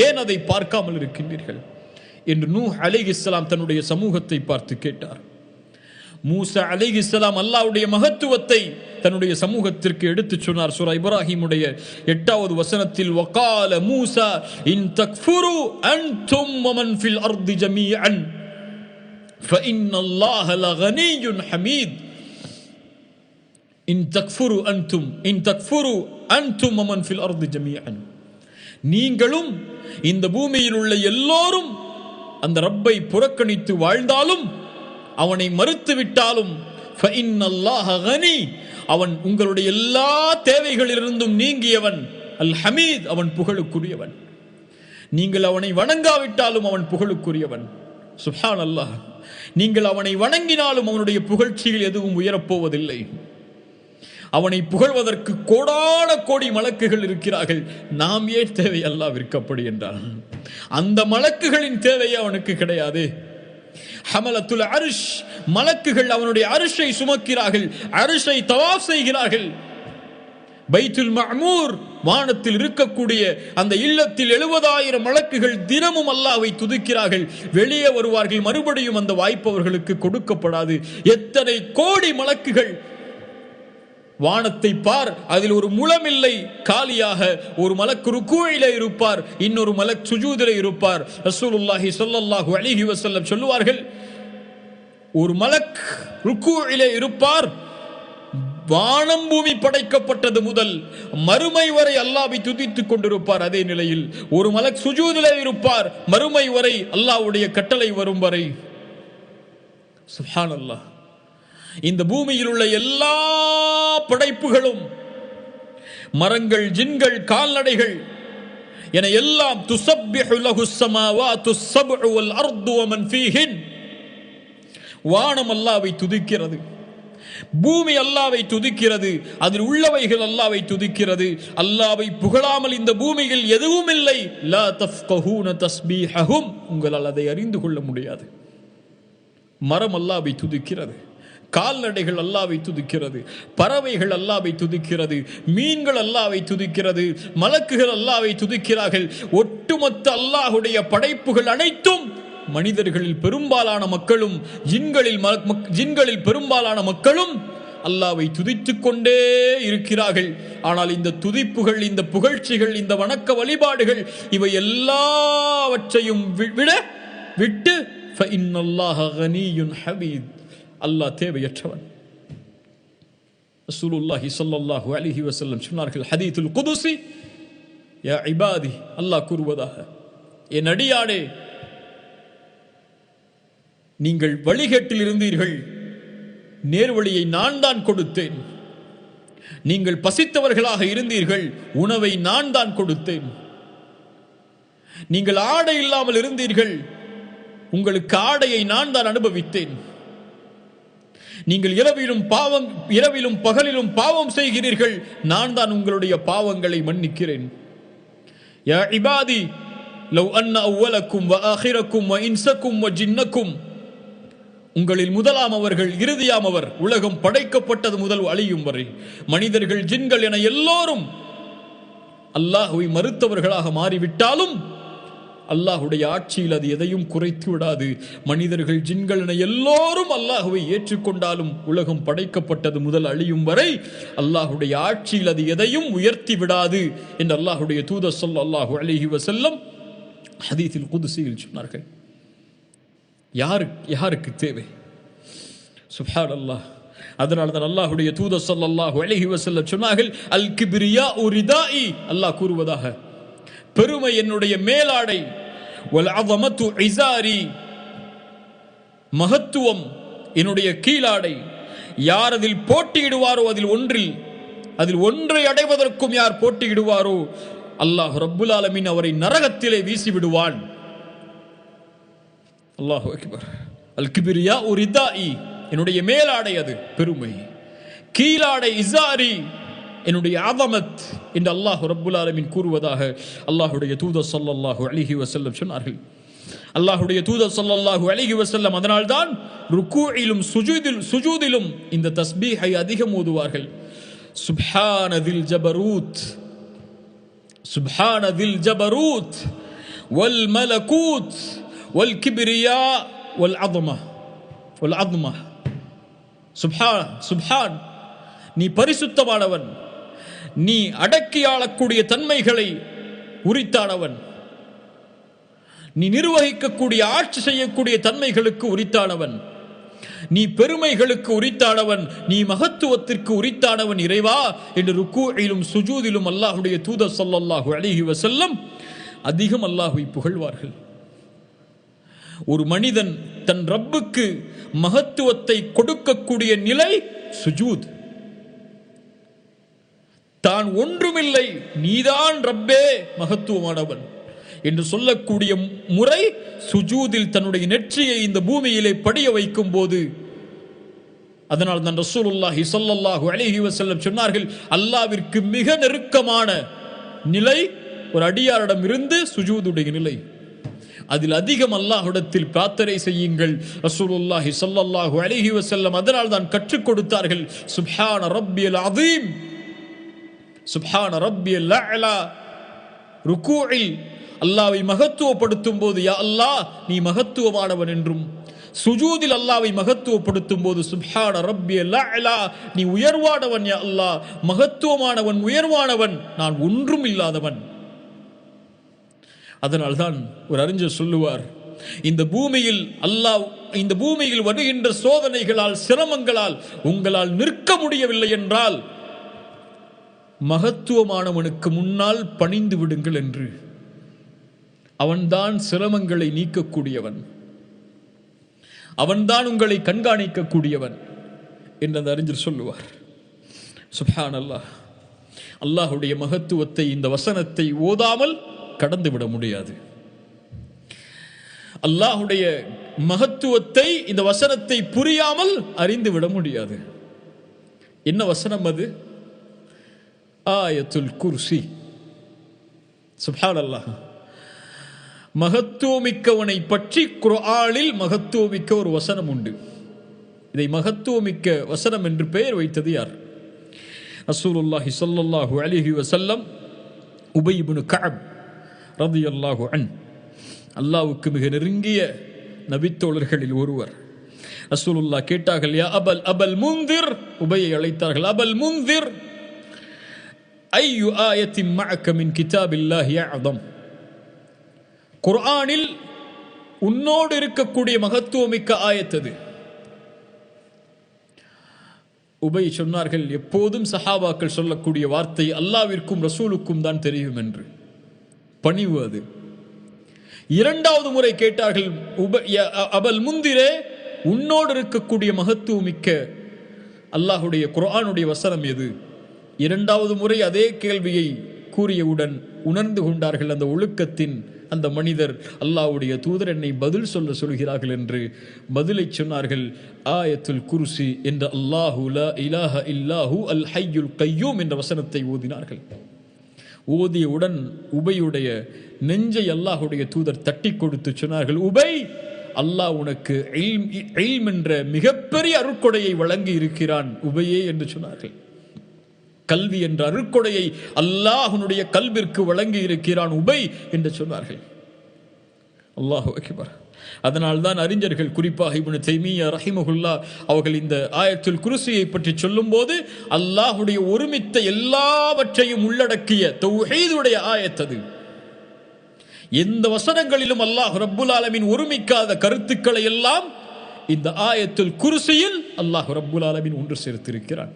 ஏன் அதை பார்க்காமல் இருக்கின்றீர்கள் என்று நூஹ் அலைஹிஸ்ஸலாம் தன்னுடைய சமூகத்தை பார்த்து கேட்டார். மூசா அலைஹிஸ்ஸலாம் அல்லாஹ்வுடைய மகத்துவத்தை தன்னுடைய சமூகத்திற்கு எடுத்துச் சொன்னார். சூரா இப்ராஹிமுடைய 8வது வசனத்தில், வகால மூசா இன் தக்ஃபுரு அன்தும் வமன் ஃபில் அர்தி ஜமீஅன் ஃபஇன்னல்லாஹ லகனிய்யுன் ஹமீத். இன் தக்ஃபுரு அன்தும் வமன் ஃபில் அர்தி ஜமீஅன், நீங்களும் இந்த பூமியில் உள்ள எல்லோரும் அந்த ரப்பை புறக்கணித்து வாழ்ந்தாலும், அவனை மறுத்து விட்டாலும், ஃபஇன்னல்லாஹ கனி, அவன் உங்களுடைய எல்லா தேவைகளிலிருந்தும் நீங்கியவன். அல் ஹமீத், அவன் புகழுக்குரியவன். நீங்கள் அவனை வணங்காவிட்டாலும் அவன் புகழுக்குரியவன். சுப்ஹானல்லாஹ். நீங்கள் அவனை வணங்கினாலும் அவனுடைய புகழ்ச்சியில் எதுவும் உயரப்போவதில்லை. அவனை புகழ்வதற்கு கோடான கோடி மலக்குகள் இருக்கிறார்கள். நாம் ஏன் தேவை அல்லாஹ்விற்கு அப்படி என்றால்? அந்த மலக்குகளின் தேவையே அவனுக்கு கிடையாது. ஹமலத்துல் அர்ஷ், மலக்குகள் அவனுடைய அர்ஷை சுமக்கிறார்கள், அர்ஷை தவாஃப் செய்கிறார்கள். பைத்துல் மஅமூர், வானத்தில் இருக்கக்கூடிய அந்த இல்லத்தில் 70,000 மலக்குகள் தினமும் அல்லாஹ்வை துதிக்கிறார்கள். வெளியே வருவார்கள், மறுபடியும் அந்த வாய்ப்பு அவர்களுக்கு கொடுக்கப்படாது. எத்தனை கோடி மலக்குகள்! வானத்தை பார், அதில் ஒரு முழமில்லை, காலியாக. ஒரு மலக்கு ருக்கூஇலே இருப்பார், இன்னொரு மலக் சுஜூதிலே இருப்பார். ரசூலுல்லாஹி ஸல்லல்லாஹு அலைஹி வஸல்லம் சொல்லுவார்கள், ஒரு மலக் ருக்கூஇலே இருப்பார், வானம் பூமி படைக்கப்பட்டது முதல் மறுமை வரை அல்லாஹ்வை துதித்துக் கொண்டிருப்பார். அதே நிலையில் ஒரு மலக் சுஜூதிலே இருப்பார், மறுமை வரை, அல்லாஹ்வுடைய கட்டளை வரும் வரை. சுப்ஹானல்லாஹ். இந்த பூமியில் உள்ள எல்லா படைப்புகளும், மரங்கள், ஜின்கள், கால்நடைகள் என எல்லாம் துஸப்பிஹு லஹுஸ் ஸமாவாத்துஸ் ஸப்உ வல் அர்து வமன் ஃபீஹின். வானம் அல்லாஹ்வை துதிக்கிறது, பூமி அல்லாஹ்வை துதிக்கிறது, அதில் உள்ளவைகள் அல்லாஹ்வை துதிக்கிறது. அல்லாஹ்வை புகழாமல் இந்த பூமியில் எதுவும் இல்லை. லா தஃப்கஹூன தஸ்பீஹஹும், உங்களால் அதை அறிந்து கொள்ள முடியாது. மரம் அல்லாஹ்வை துதிக்கிறது, கால்நடைகள் அல்லாஹ்வை துதிக்கிறது, பறவைகள் அல்லாஹ்வை துதிக்கிறது, மீன்கள் அல்லாஹ்வை துதிக்கிறது, மலக்குகள் அல்லாஹ்வை துதிக்கிறார்கள். ஒட்டுமொத்த அல்லாஹ்வுடைய படைப்புகள் அனைத்தும், மனிதர்களில் பெரும்பாலான மக்களும் ஜின்களில் பெரும்பாலான மக்களும் அல்லாஹ்வை துதித்துக் கொண்டே இருக்கிறார்கள். ஆனால் இந்த துதிப்புகள், இந்த புகழ்ச்சிகள், இந்த வணக்க வழிபாடுகள், இவை எல்லாவற்றையும் விட்டு ஃபஇன்னல்லாஹ கனியுன் ஹமீத், அல்லாஹ் தேவையற்றவன். ரசூலுல்லாஹி ஸல்லல்லாஹு அலைஹி வஸல்லம் சொன்னார்கள், ஹதீதுல் குதுஸி, யா இபாதி, அல்லாஹ் கூறுவதாக, என் அடியானே, நீங்கள் வழிகேட்டில் இருந்தீர்கள், நேர்வழியை நான் தான் கொடுத்தேன். நீங்கள் பசித்தவர்களாக இருந்தீர்கள், உணவை நான் தான் கொடுத்தேன். நீங்கள் ஆடை இல்லாமல் இருந்தீர்கள், உங்களுக்கு ஆடையை நான் தான் அனுபவித்தேன். நீங்கள் இரவிலும் பகலிலும் பாவம் செய்கிறீர்கள், நான் தான் உங்களுடைய பாவங்களை மன்னிக்கிறேன். யா இபாதி லவ் அன்ன அவ்வலக்கும் வ ஆகிரக்கும் வ இன்சக்கும் வ ஜின்னக்கும், உங்களில் முதலாமவர்கள் இறுதியாமவர், உலகம் படைக்கப்பட்டது முதல் அழியும் வரை மனிதர்கள், ஜின்கள் என எல்லோரும் அல்லாஹ்வை மறுத்தவர்களாக மாறிவிட்டாலும் அல்லாஹ்வுடைய ஆட்சியில் அது எதையும் குறைத்து விடாது. மனிதர்கள், ஜின்கள் என எல்லோரும் அல்லாஹ்வை ஏற்றுக்கொண்டாலும் உலகம் படைக்கப்பட்டது முதல் அழியும் வரை அல்லாஹ்வுடைய ஆட்சியில் அது எதையும் உயர்த்தி விடாது என்று அல்லாஹ்வுடைய தூதர் ஸல்லல்லாஹு அலைஹி வஸல்லம் ஹதீஸில் குதுஸியில் சொன்னார்கள். யாருக்கு தேவை? சுப்ஹானல்லாஹ். அதனால தான் அல்லாஹ்வுடைய தூதர் ஸல்லல்லாஹு அலைஹி வஸல்லம் சொன்னார்கள், அல் கிப்ரியாஉ ரிதாஇ, அல்லாஹ் கூறுவதாக, பெருமை என்னுடைய மேலாடை, வல் அஸமத்து இஸாரி, மகத்துவம் என்னுடைய கீழாடை. யார் அதில் போட்டியிடுவாரோ, அதில் ஒன்றை அடைவதற்கும் யார் போட்டியிடுவாரோ, அல்லாஹ் ரப்புல் ஆலமீன் அவரை நரகத்திலே வீசி விடுவான். அல்லாஹு அக்பர். அல் கிப்ரியாஉ ரிதாஇ, என்னுடைய மேலாடை அது பெருமை, கீழாடை இஸாரி என்னுடைய அஸமத் என்று அல்லாஹ் ரப்புல் ஆலமீன் கூறுவதாக அல்லாஹ்வுடைய தூதர் ஸல்லல்லாஹு அலைஹி வஸல்லம் சொன்னார்கள். அல்லாஹ்வுடைய தூதர் ஸல்லல்லாஹு அலைஹி வஸல்லம் அதனால்தான் ருக்கூஇலும் சுஜூதிலும் இந்த தஸ்பீஹை அதிகம் ஓதுவார்கள். சுப்ஹானதில் ஜபரூத், சுப்ஹானதில் ஜபரூத் வல் மலகூத் வல் கிப்ரியா வல் அத்மா. சுப்ஹான், நீ பரிசுத்தமானவன், நீ அடக்கி ஆளக்கூடிய தன்மைகளை உரித்தானவன், நீ நிர்வகிக்கக்கூடிய ஆட்சி செய்யக்கூடிய தன்மைகளுக்கு உரித்தானவன், நீ பெருமைகளுக்கு உரித்தானவன், நீ மகத்துவத்திற்கு உரித்தானவன் இறைவா என்று ருக்கூஇலும் சுஜூதிலும் அல்லாஹ்வுடைய தூதர் ஸல்லல்லாஹு அலைஹி வஸல்லம் அதிகம் அல்லாஹ்வை புகழ்வார்கள். ஒரு மனிதன் தன் ரப்புக்கு மகத்துவத்தை கொடுக்கக்கூடிய நிலை சுஜூத். தான் ஒன்றுமில்லை, நீதான் ரப்பே மகத்துவமானவன் என்று சொல்லக்கூடிய முறை சுஜூதில் தன்னுடைய நெற்றியை இந்த பூமியிலே படிய வைக்கும் போது. அதனால் தான் ரசூலுல்லாஹி ஸல்லல்லாஹு அலைஹி வஸல்லம் சொன்னார்கள், அல்லாஹ்விற்கு மிக நெருக்கமான நிலை ஒரு அடியாரிடம் இருந்து சுஜூதுடைய நிலை. அதில் அதிகம் அல்லாஹ்விடத்தில் பிரார்த்தனை செய்யுங்கள். ரசூலுல்லாஹி ஸல்லல்லாஹு அலைஹி வஸல்லம் அதனால் தான் கற்றுக் கொடுத்தார்கள், சுப்ஹான ரப்பியல் அஸீம், சுப்ஹான ரப்பியல் அலா. ருகூஇல் அல்லாஹ்வை மகத்துவப்படுத்தும் போது யா அல்லாஹ் நீ மகத்துவமானவன் என்றும், சுஜூதில் அல்லாஹ்வை மகத்துவப்படுத்தும் போது சுப்ஹான ரப்பியல் அலா நீ உயர்வானவன் யா அல்லாஹ், மகத்துவமானவன், உயர்வானவன், நான் ஒன்றும் இல்லாதவன். அதனால்தான் ஒரு அறிஞர் சொல்லுவார், இந்த பூமியில் வருகின்ற சோதனைகளால், சிரமங்களால் உங்களால் நிற்க முடியவில்லை என்றால் மகத்துவமானவனுக்கு முன்னால் பணிந்து விடுங்கள் என்று. அவன்தான் சிரமங்களை நீக்கக்கூடியவன், அவன்தான் உங்களை கண்காணிக்கக்கூடியவன் என்று அந்த அறிஞர் சொல்லுவார். சுப்ஹானல்லாஹ். அல்லாஹுடைய மகத்துவத்தை இந்த வசனத்தை ஓதாமல் கடந்து விட முடியாது. அல்லாஹுடைய மகத்துவத்தை இந்த வசனத்தை புரியாமல் அறிந்து விட முடியாது. என்ன வசனம் அது? ஆயத்துல் குர்சி. சுப்ஹானல்லாஹ். மகத்துவமிக்கவனை பற்றி குர்ஆனில் மகத்துவமிக்க ஒரு வசனம் உண்டு. இதை மகத்துவமிக்க வசனம் என்று பெயர் வைத்தது யார்? ரசூலுல்லாஹி ஸல்லல்லாஹு அலைஹி வஸல்லம் உபய் இப்னு கஅப் ரலியல்லாஹு அன்ஹு, அல்லாஹ்வுக்கு மிக நெருங்கிய நபித்தோழர்களில் ஒருவர். ரசூலுல்லாஹ் கேட்டார்கள், யா அபல் முன்திர், உபையை அழைத்தார்கள், அபல் முன்திர் ஐயு ஆயத்தின் மஅக மின் கிதாபில்லாஹி அஅதம், குர்ஆனில் உன்னோடு இருக்கக்கூடிய மகத்துவமிக்க ஆயத்தது. உபை சொன்னார்கள், எப்போதும் சஹாபாக்கள் சொல்லக்கூடிய வார்த்தை அல்லாஹ்விற்கும் ரசூலுக்கும் தான் தெரியும் என்று. பணிவு அது. இரண்டாவது முறை கேட்டார்கள், அபல் முந்திரே உன்னோடு இருக்கக்கூடிய மகத்துவமிக்க அல்லாஹுடைய குர்ஆனுடைய வசனம் எது? இரண்டாவது முறை அதே கேள்வியை கூறியவுடன் உணர்ந்து கொண்டார்கள் அந்த ஒழுக்கத்தின் அந்த மனிதர், அல்லாஹ்வுடைய தூதர் என்னை பதில் சொல்கிறார்கள் என்று பதிலை சொன்னார்கள். ஆயத்துல் குர்சி என்ற அல்லாஹு லா இலாஹ இல்லாஹு அல் ஹய்யுல் கய்யூம் என்ற வசனத்தை ஓதினார்கள். ஓதியவுடன் உபையுடைய நெஞ்சை அல்லாஹுடைய தூதர் தட்டி கொடுத்து சொன்னார்கள், உபை, அல்லாஹ் உனக்கு இல்ம் என்ற மிகப்பெரிய அருட்கொடையை வழங்கி இருக்கிறான் உபையே என்று சொன்னார்கள். கல்வி என்ற அருட்கொடையை அல்லாஹ்வுடைய கல்விற்கு வழங்கி இருக்கிறான் உபை என்று சொன்னார்கள். அல்லாஹு அக்பர். அதனால்தான் அறிஞர்கள், குறிப்பாக இப்னு தைமிய்யா ரஹிமஹுல்லாஹ் அவர்கள் இந்த ஆயத்துல் குர்சியை பற்றி சொல்லும் போது அல்லாஹ்வுடைய ஒருமித்த எல்லாவற்றையும் உள்ளடக்கிய தௌஹீதுடைய ஆயத்தது. எந்த வசனங்களிலும் அல்லாஹ் ரப்புல் ஆலமீன் ஒருமிக்காத கருத்துக்களை எல்லாம் இந்த ஆயத்துல் குர்சியில் அல்லாஹ் ரப்புல் ஆலமீன் ஒன்று சேர்த்திருக்கிறான்.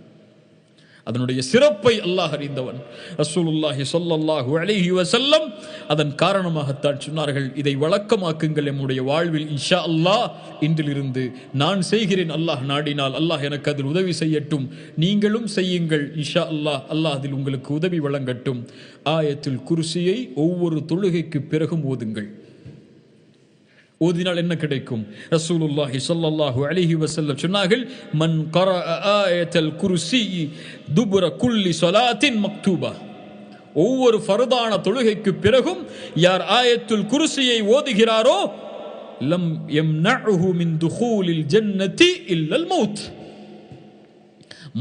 அதனுடைய சிறப்பை அல்லாஹ் அறிந்தவன். ரசூலுல்லாஹி ஸல்லல்லாஹு அலைஹி வஸல்லம் அதன் காரணமாகத்தான் சொன்னார்கள், இதை வழக்கமாக்குங்கள் நம்முடைய வாழ்வில், இன்ஷா அல்லாஹ் இன்றிலிருந்து நான் செய்கிறேன், அல்லாஹ் நாடினால் அல்லாஹ் எனக்கு அதில் உதவி செய்யட்டும், நீங்களும் செய்யுங்கள், இன்ஷா அல்லாஹ் அல்லாஹ் அதில் உங்களுக்கு உதவி வழங்கட்டும். ஆயத்துல் குர்சியை ஒவ்வொரு தொழுகைக்கு பிறகும் ஓதுங்கள். ஓதினால் என்ன கிடைக்கும்? ரசூலுல்லாஹி ஸல்லல்லாஹு அலைஹி வஸல்லம் சொன்னார்கள், மன் கரஅ ஆயத்துல் குர்சி துபுர குல்லி ஸலாத்தின் மக்தூபா, ஒவ்வொரு ஃபர்தான தொழுகைக்கு பிறகும் யார் ஆயத்துல் குர்சியை ஓதுகிறாரோ லம் யம்னஉஹு மின் துகூலில் ஜன்னதி இல்லல் மௌத்,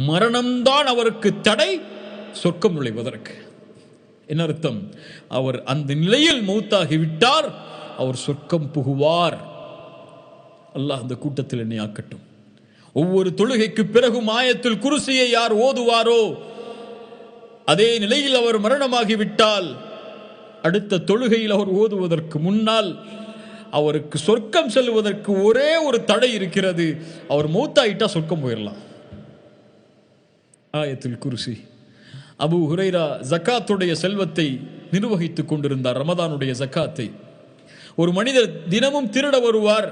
மரணம்தான் அவருக்கு தடை சொர்க்கம் நுழைவதற்கு. என்ன அர்த்தம்? அவர் அந்த நிலையில் மௌத்தாகி விட்டார், அவர் சொர்க்கம் புகுவார். அல்லாஹ் அந்த கூட்டத்தில் என்னை ஆக்கட்டும். ஒவ்வொரு தொழுகைக்கு பிறகும் ஆயத்துல் குர்சியை யார் ஓதுவாரோ, அதே நிலையில் அவர் மரணமாகிவிட்டால் அடுத்த தொழுகையில் அவர் ஓதுவதற்கு முன்னால் அவருக்கு சொர்க்கம் செல்வதற்கு ஒரே ஒரு தடை இருக்கிறது, அவர் மௌத்தாயிட்டா சொர்க்கம் போயிடலாம். ஆயத்துல் குர்சி. அபூ ஹுரைரா ஜக்காத்துடைய செல்வத்தை நிர்வகித்துக் கொண்டிருந்தார், ரமதானுடைய ஜக்காத்தை. ஒரு மனிதர் தினமும் திருட வருவார்,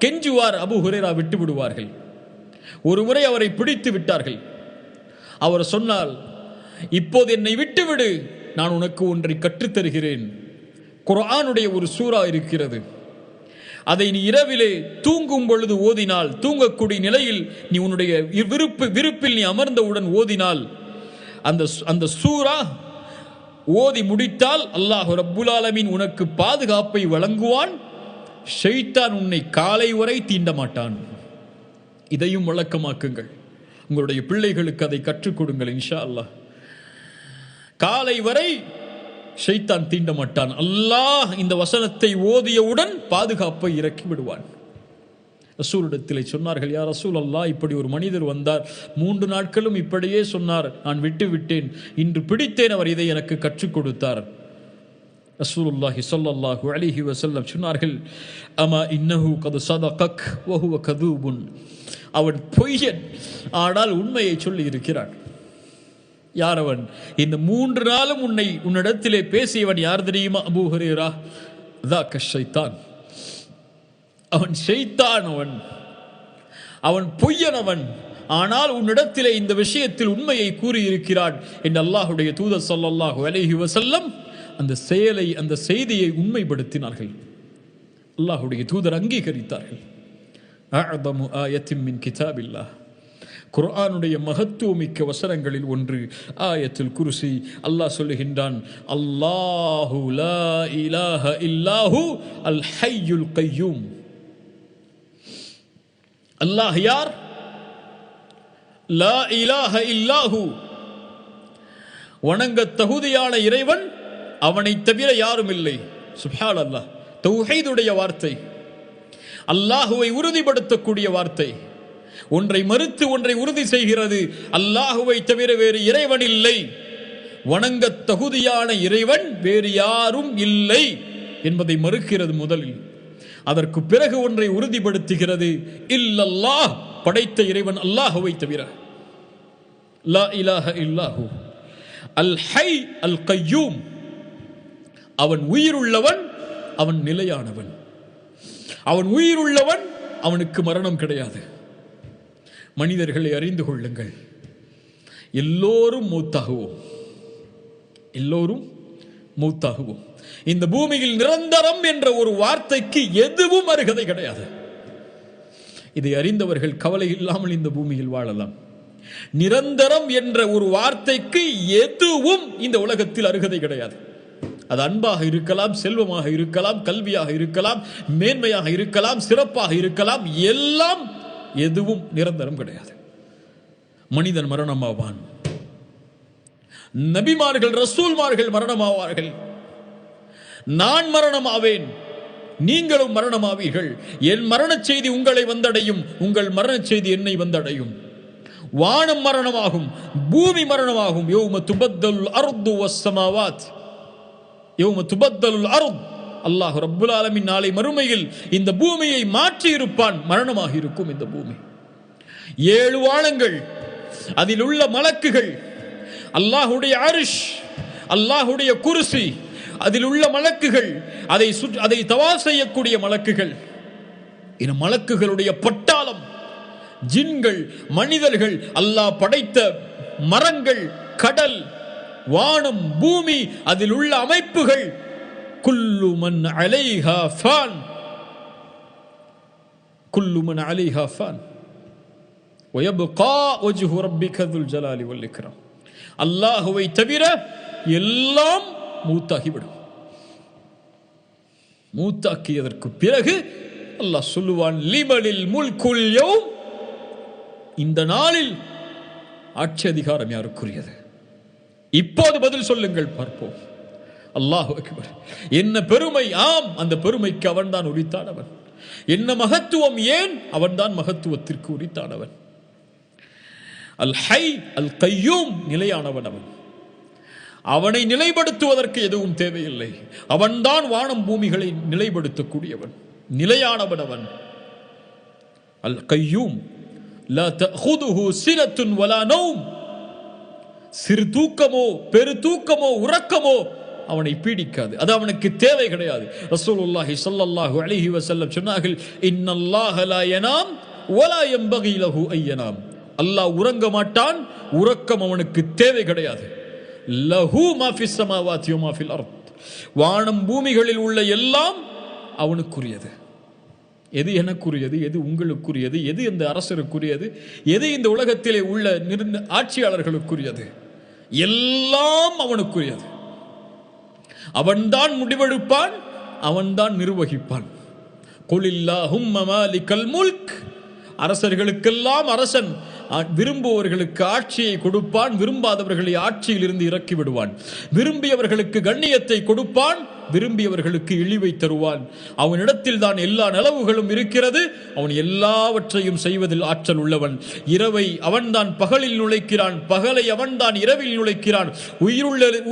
கெஞ்சுவார், அபூ ஹுரைரா விட்டு விடுவார்கள். ஒரு முறை அவரை பிடித்து விட்டார்கள். அவர் சொன்னால், இப்போது என்னை விட்டுவிடு, நான் உனக்கு ஒன்றை கற்றுத்தருகிறேன். குர்ஆனுடைய ஒரு சூரா இருக்கிறது, அதை நீ இரவிலே தூங்கும் பொழுது ஓதினால், தூங்கக்கூடிய நிலையில் நீ உன்னுடைய விருப்பில் நீ அமர்ந்தவுடன் ஓதினால், அந்த சூரா ஓதி முடித்தால் அல்லாஹ் ரப்புல் ஆலமீன் உனக்கு பாதுகாப்பை வழங்குவான். ஷைத்தான் உன்னை காலை வரை தீண்ட மாட்டான். இதையும் வழக்கமாக்குங்கள். உங்களுடைய பிள்ளைகளுக்கு அதை கற்றுக் கொடுங்கள். இன்ஷா அல்லாஹ் காலை வரை ஷைத்தான் தீண்ட மாட்டான். அல்லாஹ் இந்த வசனத்தை ஓதியவுடன் பாதுகாப்பை இறக்கி விடுவான். ரசூலிடத்திலே சொன்னார்கள், யா ரசூல் அல்லாஹ், இப்படி ஒரு மனிதர் வந்தார், 3 நாட்களும் இப்படியே சொன்னார், நான் விட்டு விட்டேன், இன்று பிடித்தேன், அவர் இதை எனக்கு கற்றுக் கொடுத்தார். ரசூலுல்லாஹி ஸல்லல்லாஹு அலைஹி வஸல்லம் சொன்னார்கள், அமா இன்னஹு கத் ஸதகக் வ ஹுவ கதூபுன், அவன் பொய்யன், ஆனால் உண்மையை சொல்லி இருக்கிறான். யார் அவன்? இந்த 3 நாளும் உன்னிடத்திலே பேசியவன் யார் தெரியுமா? அபூ ஹுரைரா, ذاك الشيطان, அவன் ஷைத்தான், அவன் பொய்யனவன், ஆனால் உன்னிடத்திலே இந்த விஷயத்தில் உண்மையை கூறியிருக்கிறான் என்று அல்லாஹுடைய தூதர் ஸல்லல்லாஹு அலைஹி வஸல்லம் அந்த செய்தியை உண்மைப்படுத்தினார்கள். அல்லாஹுடைய தூதர் அங்கீகரித்தார்கள். அஅதமு ஆயத்தின் மின் கிதாபில்லாஹ், குர்ஆனுடைய மகத்துவமிக்க வசனங்களில் ஒன்று ஆயத்துல் குர்சி. அல்லாஹ் சொல்லுகின்றான், அல்லாஹு லா இலாஹ இல்லாஹு அல் ஹய்யுல் கய்யூம். அல்லாஹ் யார்? லா இலாஹ இல்லாஹு, வணங்க தகுதியான இறைவன் அவனை தவிர யாரும் இல்லை. சுப்ஹானல்லாஹ், தௌஹீதுடைய வார்த்தை, அல்லாஹுவை உறுதிப்படுத்தக்கூடிய வார்த்தை. ஒன்றை மறுத்து ஒன்றை உறுதி செய்கிறது. அல்லாஹுவை தவிர வேறு இறைவன் இல்லை, வணங்க தகுதியான இறைவன் வேறு யாரும் இல்லை என்பதை மறுக்கிறது முதலில். அதற்கு பிறகு ஒன்றை உறுதிப்படுத்துகிறது, இல்லல்லாஹ், படைத்த இறைவன் அல்லாஹுவை தவிர. லா இலாஹ இல்லாஹு அல் ஹை அல் கய்யூம், அவன் உயிருள்ளவன், அவன் நிலையானவன். அவன் உயிருள்ளவன், அவனுக்கு மரணம் கிடையாது. மனிதர்களை அறிந்து கொள்ளுங்கள், எல்லோரும் மூத்தாகுவோம், எல்லோரும் மூத்தாகுவோம். இந்த பூமியில் நிரந்தரம் என்ற ஒரு வார்த்தைக்கு எதுவும் அருகதை கிடையாது. இதை அறிந்தவர்கள் கவலை இல்லாமல் இந்த பூமியில் வாழலாம். நிரந்தரம் என்ற ஒரு வார்த்தைக்கு எதுவும் இந்த உலகத்தில் அருகதை கிடையாது. அது அன்பாக இருக்கலாம், செல்வமாக இருக்கலாம், கல்வியாக இருக்கலாம், மேன்மையாக இருக்கலாம், சிறப்பாக இருக்கலாம், எல்லாம் எதுவும் நிரந்தரம் கிடையாது. மனிதன் மரணமாவான், நபிமார்கள் ரசூல்மார்கள் மரணமாவார்கள், நான் மரணமாவேன், நீங்களும் மரணமாவீர்கள். என் மரண செய்தி உங்களை வந்தடையும், உங்கள் மரண செய்தி என்னை வந்தடையும். வானம் மரணமாகும், பூமி மரணமாகும். யௌம துபத்தலுல் அர்து வஸ்ஸமாவாத், யௌம துபத்தலுல் அர்த், அல்லாஹ் ரப்புல் ஆலமீன் நாளை மறுமையில் இந்த பூமியை மாற்றி இருப்பான். மரணமாக இருக்கும் இந்த பூமி. 7 வானங்கள், அதில் உள்ள மலக்குகள், அல்லாஹுடைய அர்ஷ், அல்லாஹுடைய குர்சி, அதில் உள்ள மலக்குகள், அதை தவாஃப் செய்யக்கூடிய மலக்குகள், இந்த மலக்குகளுடைய பட்டாளம், ஜின்கள், மனிதர்கள், அல்லாஹ் படைத்த மரங்கள், கடல், வானம், பூமி, அதில் உள்ள அமைப்புகள், குல்லு மன் அலைஹா ஃபான், குல்லு மன் அலைஹா ஃபான் வயப்கா வஜ்ஹு ரப்பிக துல் ஜலாலி வல் இக்ராம். அல்லாஹுவை தவிர எல்லாம் மூத்தாகிவிடும். மூத்தாக்கியதற்கு பிறகு அல்லாஹ் சொல்லுவான், லிமனில் முல்குல் யௌம், இந்த நாளில் ஆட்சி அதிகாரம் யாருக்குரியது? இப்போது பதில் சொல்லுங்கள், பார்ப்போம். அல்லாஹு அக்பர். என்ன பெருமை! ஆம், அந்த பெருமைக்கு அவன்தான் உரித்தானவன். என்ன மகத்துவம்! ஏன்? அவன்தான் மகத்துவத்திற்கு உரித்தானவன். அல் ஹை அல் கய்யூம், நிலையானவன் அவன். அவனை நிலைப்படுத்துவதற்கு எதுவும் தேவையில்லை. அவன்தான் வானம் பூமிகளை நிலைப்படுத்தக்கூடியவன், நிலையானவன் அவன். அல் கய்யூம் லா தஅஹுதுஹு சினத்துன் வலா நௌம், சிறு தூக்கமோ பெரு தூக்கமோ உறக்கமோ அவனை பீடிக்காது, அது அவனுக்கு தேவை கிடையாது. ரசூலுல்லாஹி ஸல்லல்லாஹு அலைஹி வஸல்லம் சொன்னார்கள், இன்னல்லாஹ லா யனாம் வலா யம்பகி லஹு அன் யனாம். அல்லாஹ் உறங்க மாட்டான், உறக்கம் அவனுக்கு தேவை கிடையாது. லஹு மா ஃபிஸ் ஸமாவாதி வ மா ஃபில் அர்த். வானம் பூமிகளில் உள்ள எல்லாம் அவனுக்குரியது. எது எனக்குரியது, எது உங்களுக்குரியது, எது இந்த அரசருக்குரியது, எது இந்த உலகத்திலே உள்ள ஆட்சியாளர்களுக்குரியது, எல்லாம் அவனுக்குரியது. அவன்தான் முடிவெடுப்பான், அவன்தான் நிர்வகிப்பான். குலில்லாஹும்ம மாலிகல் முல்க். அரசர்களுக்கெல்லாம் அரசன். விரும்புவர்களுக்கு ஆட்சியை கொடுப்பான், விரும்பாதவர்களை ஆட்சியில் இருந்து இறக்கி விடுவான். விரும்பியவர்களுக்கு கண்ணியத்தை கொடுப்பான், விரும்பியவர்களுக்கு இழிவை தருவான். அவனிடத்தில் தான் எல்லா நலவுகளும் இருக்கிறது. அவன் எல்லாவற்றையும் செய்வதில் ஆற்றல் உள்ளவன். இரவை அவன்தான் பகலில் நுழைக்கிறான், பகலை அவன்தான் இரவில் நுழைக்கிறான்.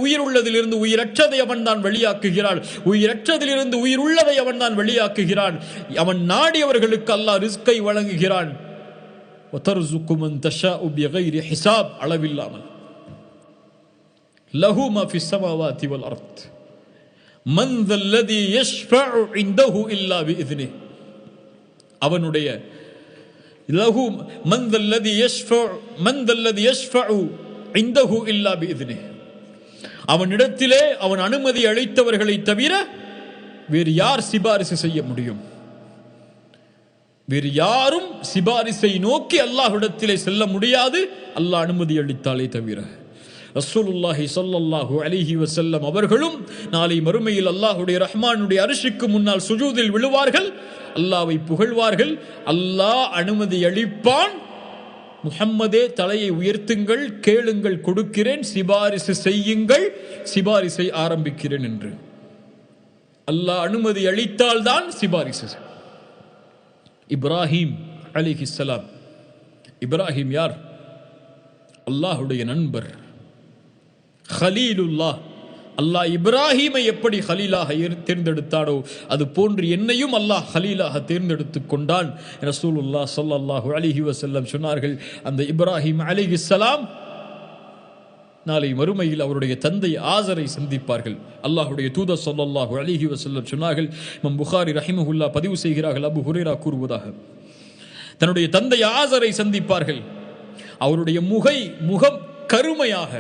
உயிருள்ளதிலிருந்து உயிரற்றதை அவன்தான் வெளியாக்குகிறான், உயிரற்றதிலிருந்து உயிர் உள்ளதை அவன்தான் வெளியாக்குகிறான். அவன் நாடியவர்களுக்கு அல்லாஹ் ரிஸ்கை வழங்குகிறான். وَتَرْزُقُ مَنْ تَشَاءُ بِغَيْرِ حِسَابٍ. அளவில்லாமல். لَهُ مَا فِي السَّمَاوَاتِ وَالْأَرْضِ مَنْ ذَا الَّذِي يَشْفَعُ عِنْدَهُ إِلَّا بِإِذْنِهِ. அவனுடைய لَهُ مَنْ ذَا الَّذِي يَشْفَعُ عِنْدَهُ إِلَّا بِإِذْنِهِ. அவனிடத்திலே அவன் அனுமதி அளித்தவர்களை தவிர வேறு யார் சிபாரிசு செய்ய முடியும்? வேறு யாரும் சிபாரிசை நோக்கி அல்லாஹ்விடத்திலே செல்ல முடியாது, அல்லாஹ் அனுமதி அளித்தாலே தவிர. ரசூலுல்லாஹி ஸல்லல்லாஹு அலைஹி வஸல்லம் அவர்களும் நாளை மறுமையில் அல்லாஹ்வுடைய ரஹ்மானுடைய அர்ஷுக்கு முன்னால் சுஜூதில் விழுவார்கள், அல்லாஹ்வை புகழ்வார்கள். அல்லாஹ் அனுமதி அளிப்பான், முஹம்மதே தலையை உயர்த்துங்கள், கேளுங்கள் கொடுக்கிறேன், சிபாரிசு செய்யுங்கள், சிபாரிசை ஆரம்பிக்கிறேன் என்று. அல்லாஹ் அனுமதி அளித்தால்தான் சிபாரிசு. இப்ராஹிம் அலைஹிஸ்ஸலாம். இப்ராஹிம் யார்? அல்லாஹ்வுடைய நண்பர், ஹலீலுல்லாஹ். அல்லாஹ் இப்ராஹீமை எப்படி ஹலீலாக தேர்ந்தெடுத்தானோ அது போன்று என்னையும் அல்லாஹ் ஹலீலாக தேர்ந்தெடுத்துக் கொண்டான். ரசூலுல்லாஹ் ஸல்லல்லாஹு அலைஹி வஸல்லம் சொன்னார்கள், அந்த இப்ராஹிம் அலைஹிஸ்ஸலாம் நாளை மறுமையில் அவருடைய தந்தை ஆசரை சந்திப்பார்கள். அல்லாஹ்வுடைய தூதர் ஸல்லல்லாஹு அலைஹி வஸல்லம் சொன்னார்கள், இமாம் புகாரி ரஹிமஹுல்லாஹ் பதிவு செய்கிறார்கள், அபூ ஹுரைரா கூறுவதாக, தன்னுடைய தந்தை ஆசரை சந்திப்பார்கள். அவருடைய முகம் கருமையாக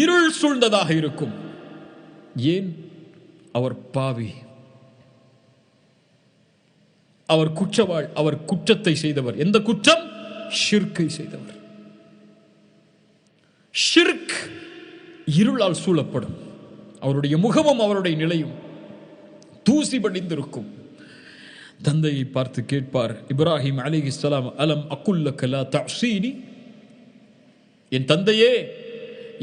இருள் சூழ்ந்ததாக இருக்கும். ஏன்? அவர் பாவி, அவர் குற்றவாள், அவர் குற்றத்தை செய்தவர். எந்த குற்றம்? ஷிர்க்கை செய்தவர். ஷிர்க் இருளால் சூழப்படும். அவருடைய முகமும் அவருடைய நிலையும் தூசி படிந்திருக்கும். தந்தையை பார்த்து கேட்பார் இப்ராஹிம் அலைஹிஸ்ஸலாம், அலம் அகுல் லக லா தஅஸீனி. என் தந்தையே,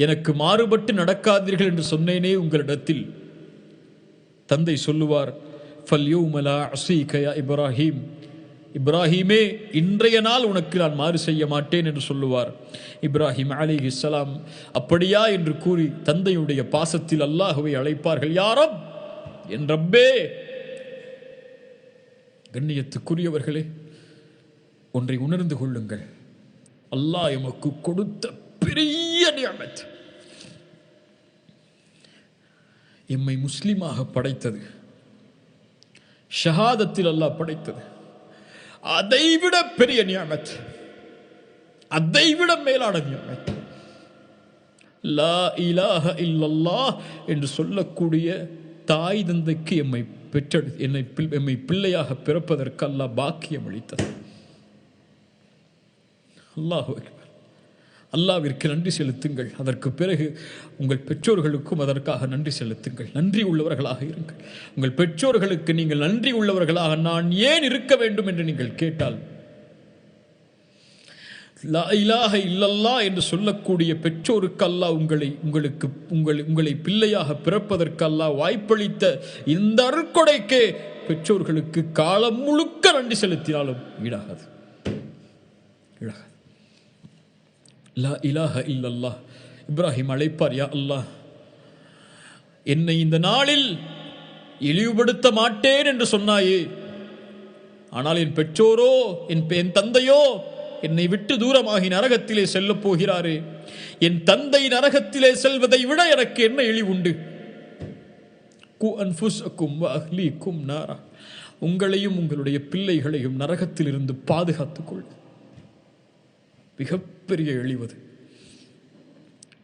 எனக்கு மாறுபட்டு நடக்காதீர்கள் என்று சொன்னேனே உங்களிடத்தில். தந்தை சொல்லுவார், ஃபல் யௌம லா அஸீக யா இப்ராஹிம். இப்ராஹிமே, இன்றைய நாள் உனக்கு நான் மாறு செய்ய மாட்டேன் என்று சொல்லுவார். இப்ராஹிம் அலைஹிஸ்ஸலாம் அப்படியா என்று கூறி தந்தையுடைய பாசத்தில் அல்லாஹ்வை அழைப்பார்கள். யா ரப், என் ரப்பே. கண்ணியத்துக்குரியவர்களே, ஒன்றை உணர்ந்து கொள்ளுங்கள், அல்லாஹ் எமக்கு கொடுத்த பெரிய நிஅமத், எம்மை முஸ்லிமாக படைத்தது, ஷஹாதத்தில் அல்லாஹ் படைத்தது, அதைவிட பெரிய நிஅமத், அதைவிட மேலான நிஅமத் லா இலாஹ இல்லல்லாஹ் என்று சொல்லக்கூடிய தாய் தந்தைக்கு எம்மை பிள்ளையாக பிறப்பதற்கு அல்லாஹ் பாக்கியம் அளித்தது. அல்லாஹு அக்பர். அல்லாஹ்விற்கு நன்றி செலுத்துங்கள். அதற்கு பிறகு உங்கள் பெற்றோர்களுக்கும் அதற்காக நன்றி செலுத்துங்கள். நன்றி உள்ளவர்களாக இருங்கள். உங்கள் பெற்றோர்களுக்கு நீங்கள் நன்றி உள்ளவர்களாக நான் ஏன் இருக்க வேண்டும் என்று நீங்கள் கேட்டால், லா இலாஹ இல்லல்லாஹ் என்று சொல்லக்கூடிய பெற்றோருக்கு அல்லாஹ் உங்களை பிள்ளையாக பிறப்பதற்கு அல்லாஹ் வாய்ப்பளித்த இந்த அருட்கொடைக்கே பெற்றோர்களுக்கு காலம் முழுக்க நன்றி செலுத்தினாலும் ஈடாகாது. லா இலாஹ இல்லல்லாஹ். இப்ராஹிம் அழைப்பார், யா அல்லாஹ், என்னை இந்த நாளில் இழிவுபடுத்த மாட்டேன் என்று சொன்னாயே, ஆனால் என் பெற்றோரோ என் தந்தையோ என்னை விட்டு தூரமாகி நரகத்திலே செல்லப் போகிறாரே, என் தந்தை நரகத்திலே செல்வதை விட எனக்கு என்ன இழிவுண்டு? கு அன்ஃபுஸக்கும் வ அஹ்லீக்கும் நாரா. உங்களையும் உங்களுடைய பிள்ளைகளையும் நரகத்தில் இருந்து பாதுகாத்துக் கொள். மிகப்பெரிய இழிவது.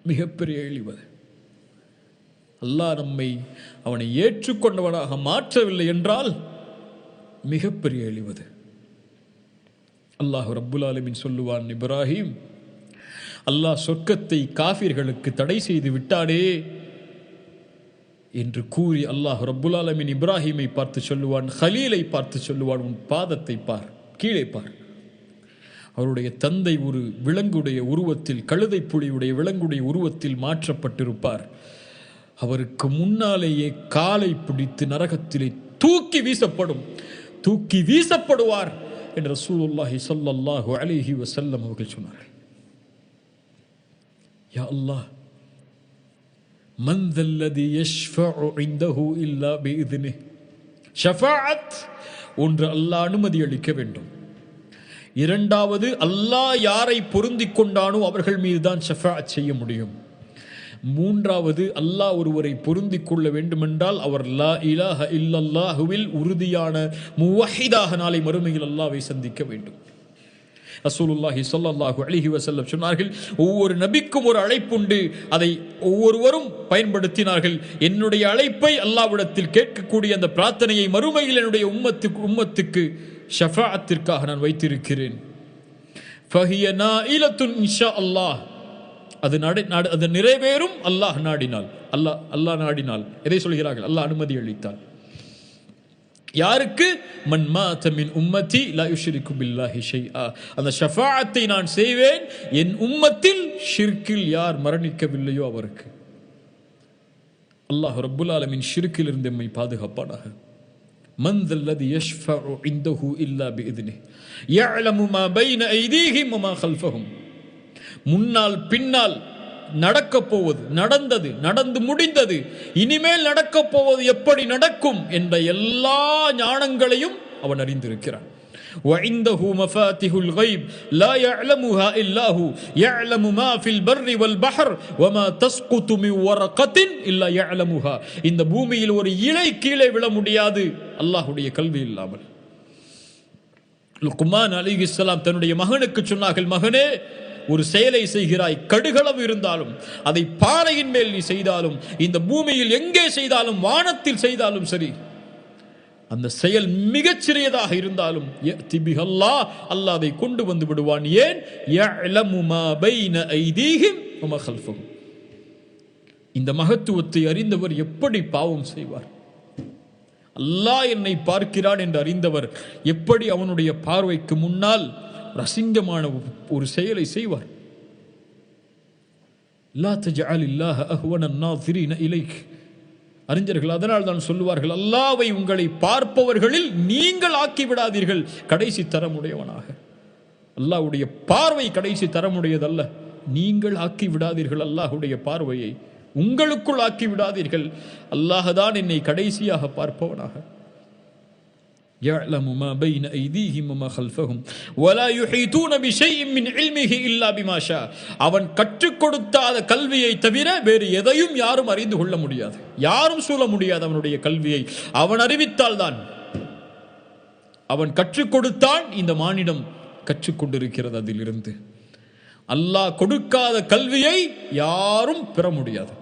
மிகப்பெரிய இழிவு. அல்லாஹ் நம்மை அவனை ஏற்றுக்கொண்டவனாக மாற்றவில்லை என்றால் மிகப்பெரிய இழிவு. அல்லாஹ் ரப்புல் ஆலமீன் சொல்லுவான், இப்ராஹிம், அல்லாஹ் சொர்க்கத்தை காஃபிர்களுக்கு தடை செய்து விட்டானே என்று கூறி அல்லாஹ் ரப்புல் ஆலமீன் இப்ராஹிமை பார்த்து சொல்லுவான், ஹலீலை பார்த்து சொல்லுவான், உன் பாதத்தை பார், கீழே பார். அவருடைய தந்தை ஒரு விலங்குடைய உருவத்தில், கழுதை புலியுடைய விலங்குடைய உருவத்தில் மாற்றப்பட்டிருப்பார். அவருக்கு முன்னாலேயே காலை பிடித்து நரகத்திலே தூக்கி வீசப்படுவார் என்று ரசூலுல்லாஹி ஸல்லல்லாஹு அலைஹி வஸல்லம் அவர்கள் சொன்னார்கள். யா அல்லாஹ், மன் தல்லதி யஷ்ஃபஉ இன்தஹு இல்லா பிஇذنஹு. ஷஃபாஅத் ஒன்று, அல்லாஹ் அனுமதி அளிக்க வேண்டும். இரண்டாவது, அல்லாஹ் யாரை பொருந்திக் கொண்டானோ அவர்கள் மீதுதான் ஷஃபாஅத் செய்ய முடியும். மூன்றாவது, அல்லாஹ் ஒருவரை பொருந்திக் கொள்ள வேண்டுமென்றால் அவர் லா இலாஹ இல்லல்லாஹுவில் உறுதியான முவஹிதாக நாளை மறுமையில் அல்லாஹ்வை சந்திக்க வேண்டும். ரசூலுல்லாஹி ஸல்லல்லாஹு அலைஹி வஸல்லம் சொன்னார்கள், ஒவ்வொரு நபிக்கும் ஒரு அழைப்புண்டு, அதை ஒவ்வொருவரும் பயன்படுத்தினார்கள். என்னுடைய அழைப்பை அல்லாஹ்விடத்தில் கேட்கக்கூடிய அந்த பிரார்த்தனையை மறுமையில் என்னுடைய உம்மத்துக்கு ஷஃபாஅத்திற்காக நான் வைத்திருக்கிறேன். ஃபஹிய நாயிலத்துன் இன்ஷா அல்லாஹ், அது நிறைவேறும் அல்லாஹ் நாடினால். அல்லாஹ் நாடினால். எதை சொல்கிறார்கள்? அல்லாஹ் அனுமதி அளித்தால். யாருக்கு? மன் மாத மின் உம்மதி லா யுஷ்ரிகு பில்லாஹி ஷைஆ. அந்த ஷஃபாஅத்தை நான் செய்வேன் என் உம்மத்தில் ஷிர்கில் யார் மரணிக்கவில்லையோ அவருக்கு. அல்லாஹ் ரப்புல் ஆலமீன் ஷிர்கில் இருந்து நம்மை பாதுகாப்பானாக. மன் தல்லதி யஷ்ஃபஉ இன்தஹு இல்லா பிஇذنஹு யஅலமு மா பைன ஐதீஹிம் வ மா கல்ஃபஹும். முன்னால் பின்னால் நடக்கப் போவது, நடந்தது, நடந்து முடிந்தது, இனிமேல் நடக்கப் போவது, எப்படி நடக்கும் என்ற எல்லா ஞானங்களையும் அவன் அறிந்திருக்கிறான். وعنده مفاتيح الغيب لا يعلمها إلا هو يعلم ما في البر والبحر وما تسقط من ورقة إلا يعلمها. இந்த பூமியில் ஒரு இலை கீழே விழ முடியாது அல்லாஹ்வுடைய கல்வி இல்லாமல். லுக்மான் அலைஹிஸ்ஸலாம் தன்னுடைய மகனுக்கு சொன்னார்கள், மகனே, ஒரு செயலை செய்கிறாய், கடுகளவு இருந்தாலும், அதை பாறையின் மேல் நீ செய்தாலும், இந்த பூமியில் எங்கே செய்தாலும், வானத்தில் செய்தாலும் சரி, அந்த செயல் மிகச் சிறியதாக இருந்தாலும் அல்லாஹ் அதை கொண்டு வந்து விடுவான். ஏன்? யஅலமு மா பைன ஐதீஹிம் வ மா கல்ஃபஹும். இந்த மகத்துவத்தை அறிந்தவர் எப்படி பாவம் செய்வார்? அல்லாஹ் என்னை பார்க்கிறான் என்று அறிந்தவர் எப்படி அவனுடைய பார்வைக்கு முன்னால் அசிங்கமான ஒரு செயலை செய்வார்? லா தஜஅலில்லாஹ அஹ்வன நாஸிரீன இலைக். அறிஞர்கள் அதனால் தான் சொல்லுவார்கள், அல்லாஹ்வை உங்களை பார்ப்பவர்களில் நீங்கள் ஆக்கி விடாதீர்கள் கடைசி தரமுடையவனாக. அல்லாஹ்வுடைய பார்வை கடைசி தரமுடையதல்ல. நீங்கள் ஆக்கி விடாதீர்கள் அல்லாஹ்வுடைய பார்வையை, உங்களுக்குள் ஆக்கி விடாதீர்கள். அல்லாஹ் தான் என்னை கடைசியாக பார்ப்பவனாக. يعلم ما بين أيديهم وما خلفهم ولا يحيطون بشيء من علمه إلا بما شاء. அவன் கற்றுக் கொடுத்த கல்வியை தவிர வேறு எதையும் யாரும் அறிந்து கொள்ள முடியாது, யாரும் சொல்ல முடியாது. அவனுடைய கல்வியை அவன் அறிவித்தால் தான். அவன் கற்றுக் கொடுத்தான், இந்த மானிடம் கற்றுக்கொண்டிருக்கிறது. அதிலிருந்து அல்லாஹ் கொடுக்காத கல்வியை யாரும் பெற முடியாது.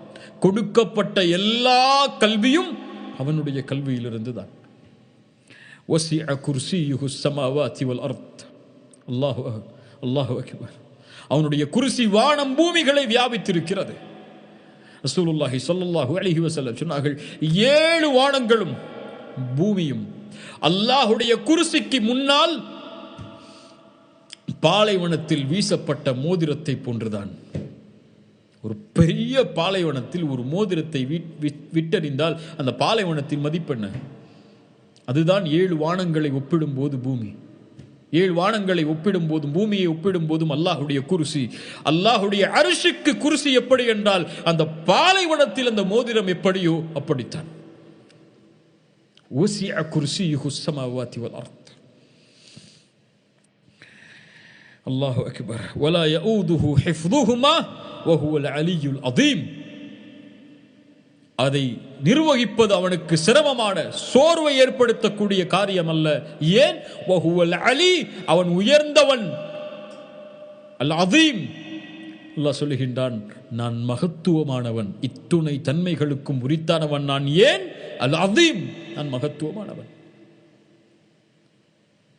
கொடுக்கப்பட்ட எல்லா கல்வியும் அவனுடைய கல்வியிலிருந்து தான். وسع كرسيه السماوات والارض. அல்லாஹு அக்பர். அவனுடைய குர்சி வானம் பூமிகளை வியாபித்திருக்கிறது. ரசூலுல்லாஹி ஸல்லல்லாஹு அலைஹி வஸல்லம் சொன்னார்கள், 7 வானங்களும் பூமியும் அல்லாஹ்வுடைய குர்சிக்கு முன்னால் பாலைவனத்தில் வீசப்பட்ட மோதிரத்தை போன்றுதான். ஒரு பெரிய பாலைவனத்தில் ஒரு மோதிரத்தை விட்டறிந்தால் அந்த பாலைவனத்தின் மதிப்பென்ன? அதுதான் 7 வானங்களை ஒப்பிடும் போது பூமி. 7 வானங்களை ஒப்பிடும் போதும் பூமியை ஒப்பிடும் போதும் அல்லாஹ்வுடைய குர்சி, அல்லாஹ்வுடைய அர்ஷுக்கு குர்சி எப்படி என்றால் அந்த பாலைவனத்தில் அந்த மோதிரம் எப்படியோ அப்படித்தான். وسع كرسيه السماوات والأرض. الله أكبر. ولا يؤوده حفظهما وهو العلي العظيم. அதை நிர்வகிப்பது அவனுக்கு சிரமமான, சோர்வை ஏற்படுத்தக்கூடிய காரியம் அல்ல. ஏன்? வஹுவல் அலி, அவன் உயர்ந்தவன், அல் அதீம், அல்லாஹ் சொல்லுகின்றான், நான் மகத்துவமானவன், இத்துணை தன்மைகளுக்கும் உரித்தானவன் நான். ஏன்? அல் அதீம், நான் மகத்துவமானவன்.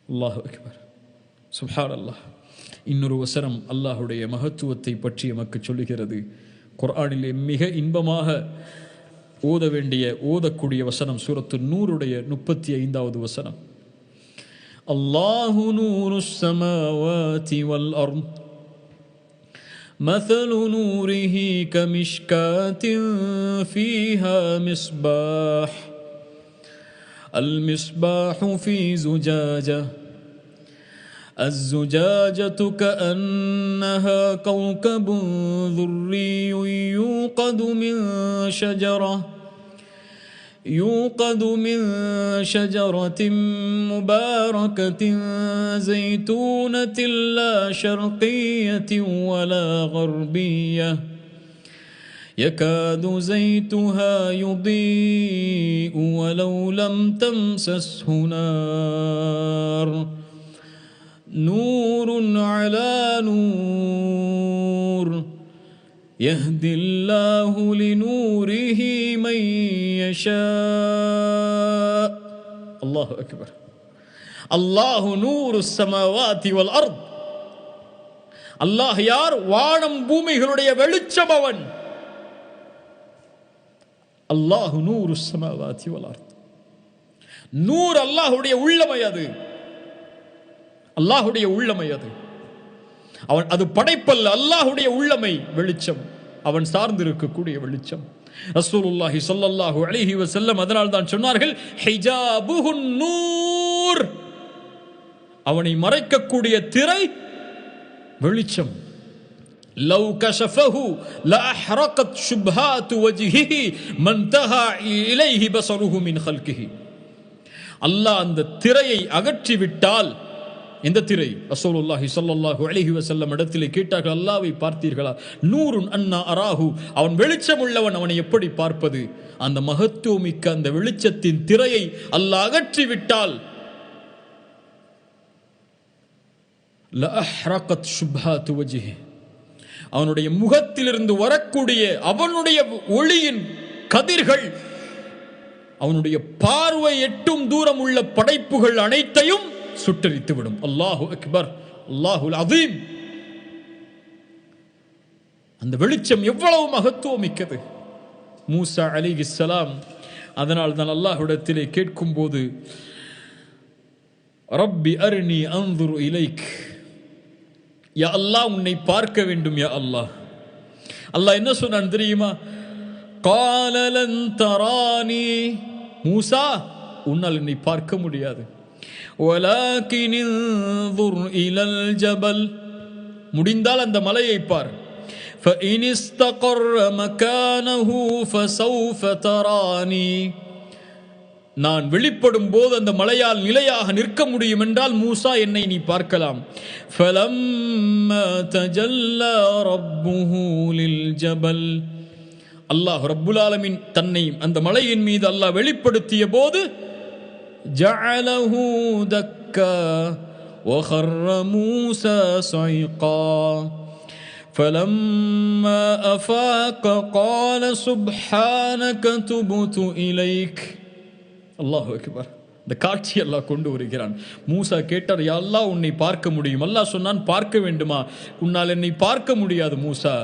அல்லாஹு அக்பர், சுப்ஹானல்லாஹ். இன்னொரு வசனம் அல்லாஹுடைய மகத்துவத்தை பற்றி எமக்கு சொல்லுகிறது. குர்ஆனிலே மிக இன்பமாக ஓதக்கூடிய வசனம் சூரத்து நூருடைய 35வது வசனம். அல்லாஹு நூருஸ் ஸமாவாதி வல் அர்த் مثل نوره كمشكاة فيها مصباح المصباح في زجاجة الزجاجة كأنها كوكب ذري يوقد من شجرة مباركة زيتونة لا شرقية ولا غربية يكاد زيتها يضيء ولو لم تمسسه نار نور على نور يهدي الله لنوره من يشاء. الله أكبر. الله نور السماوات والأرض. அல்லாஹ் யார்? வானம் பூமிகளுடைய வெளிச்சம் அவன். அல்லாஹு நூரு ஸமாவாதி வல் அர்த். நூர் அல்லாஹ்வுடைய உள்ளமை, அது அல்லாஹ்வுடைய உள்ளமை, அவன் அது படைப்பல்ல, அல்லாஹ்வுடைய உள்ளமை, வெளிச்சம், அவன் சார்ந்திருக்கக்கூடிய வெளிச்சம். ரசூலுல்லாஹி ஸல்லல்லாஹு அலைஹி வஸல்லம் அதனால் தான் சொன்னார்கள், ஹிஜாபுஹுன் நூர், அவனை மறைக்கக்கூடிய திரை வெளிச்சம். லவ் கஷஃபஹு லஅஹ்ரகத் ஷுப்ஹாத்து வஜ்ஹிஹி மன்தஹா இலைஹி பஸருஹு மின் ஹல்கிஹி. அல்லாஹ் அந்த திரையை அகற்றிவிட்டால், இந்த திரை, ரசூலுல்லாஹி ஸல்லல்லாஹு அலைஹி வஸல்லம் இடத்திலே கேட்டார்கள், அல்லாஹ்வை பார்த்தீர்களா? நூருன் அன்னா அராஹு, அவன் வெளிச்சம் உள்ளவன், அவனை எப்படி பார்ப்பது? அந்த மகத்துவமிக்க அந்த வெளிச்சத்தின் திரையை அல்லாஹ் அகற்றிவிட்டால் லஅஹ்ரகத் ஷுப்ஹாத்து வஜ்ஹிஹி, அவனுடைய முகத்திலிருந்து வரக்கூடிய அவனுடைய ஒளியின் கதிர்கள் அவனுடைய பார்வை எட்டும் தூரம் உள்ள படைப்புகள் அனைத்தையும் சுட்டரித்து விடும். அல்லாஹு அக்பர், அல்லாஹுல் அதீம். அந்த வெளிச்சம் எவ்வளவு மகத்துவமிக்கது. மூசா அலைஹிஸ்ஸலாம் அதனால் தான் அல்லாஹ்விடத்திலே கேட்கும் போது, ரப்பி அர்னி அன்துரு இலைக், யா அல்லாஹ் உன்னை பார்க்க வேண்டும் யா அல்லாஹ். அல்லாஹ் என்ன சொன்னான் தெரியுமா? கால லன் தரானி, மூசா உன்னால் என்னை பார்க்க முடியாது. வலாகின் இன்துர் இலல் ஜபல், முடிந்தால் அந்த மலையை பார். ஃபஇன் இஸ்தகர்ர மகானஹு ஃபஸௌஃப தரானி, நான் வெளிப்படும் போது அந்த மலையால் நிலையாக நிற்க முடியும் என்றால் மூசா என்னை நீ பார்க்கலாம். ஃபலம்மா தஜல்லா ரப்புஹு லில் ஜபல், அல்லாஹ் ரப்புல் ஆலமீன் தன்னை அந்த மலையின் மீது அல்லாஹ் வெளிப்படுத்திய போது, ஜஅலஹு தக்கா வஹர்ர மூஸா ஸைகா ஃபலம்மா அஃபாக قال سبحانك تبت إليك. அல்லாஹு அக்பர். இந்த காட்சி அல்லாஹ் கொண்டு வருகிறான். மூசா கேட்டார், யா அல்லாஹ் உன்னை பார்க்க முடியும். அல்லாஹ் சொன்னான், பார்க்க வேண்டுமா? உன்னால் என்னை பார்க்க முடியாது மூசா.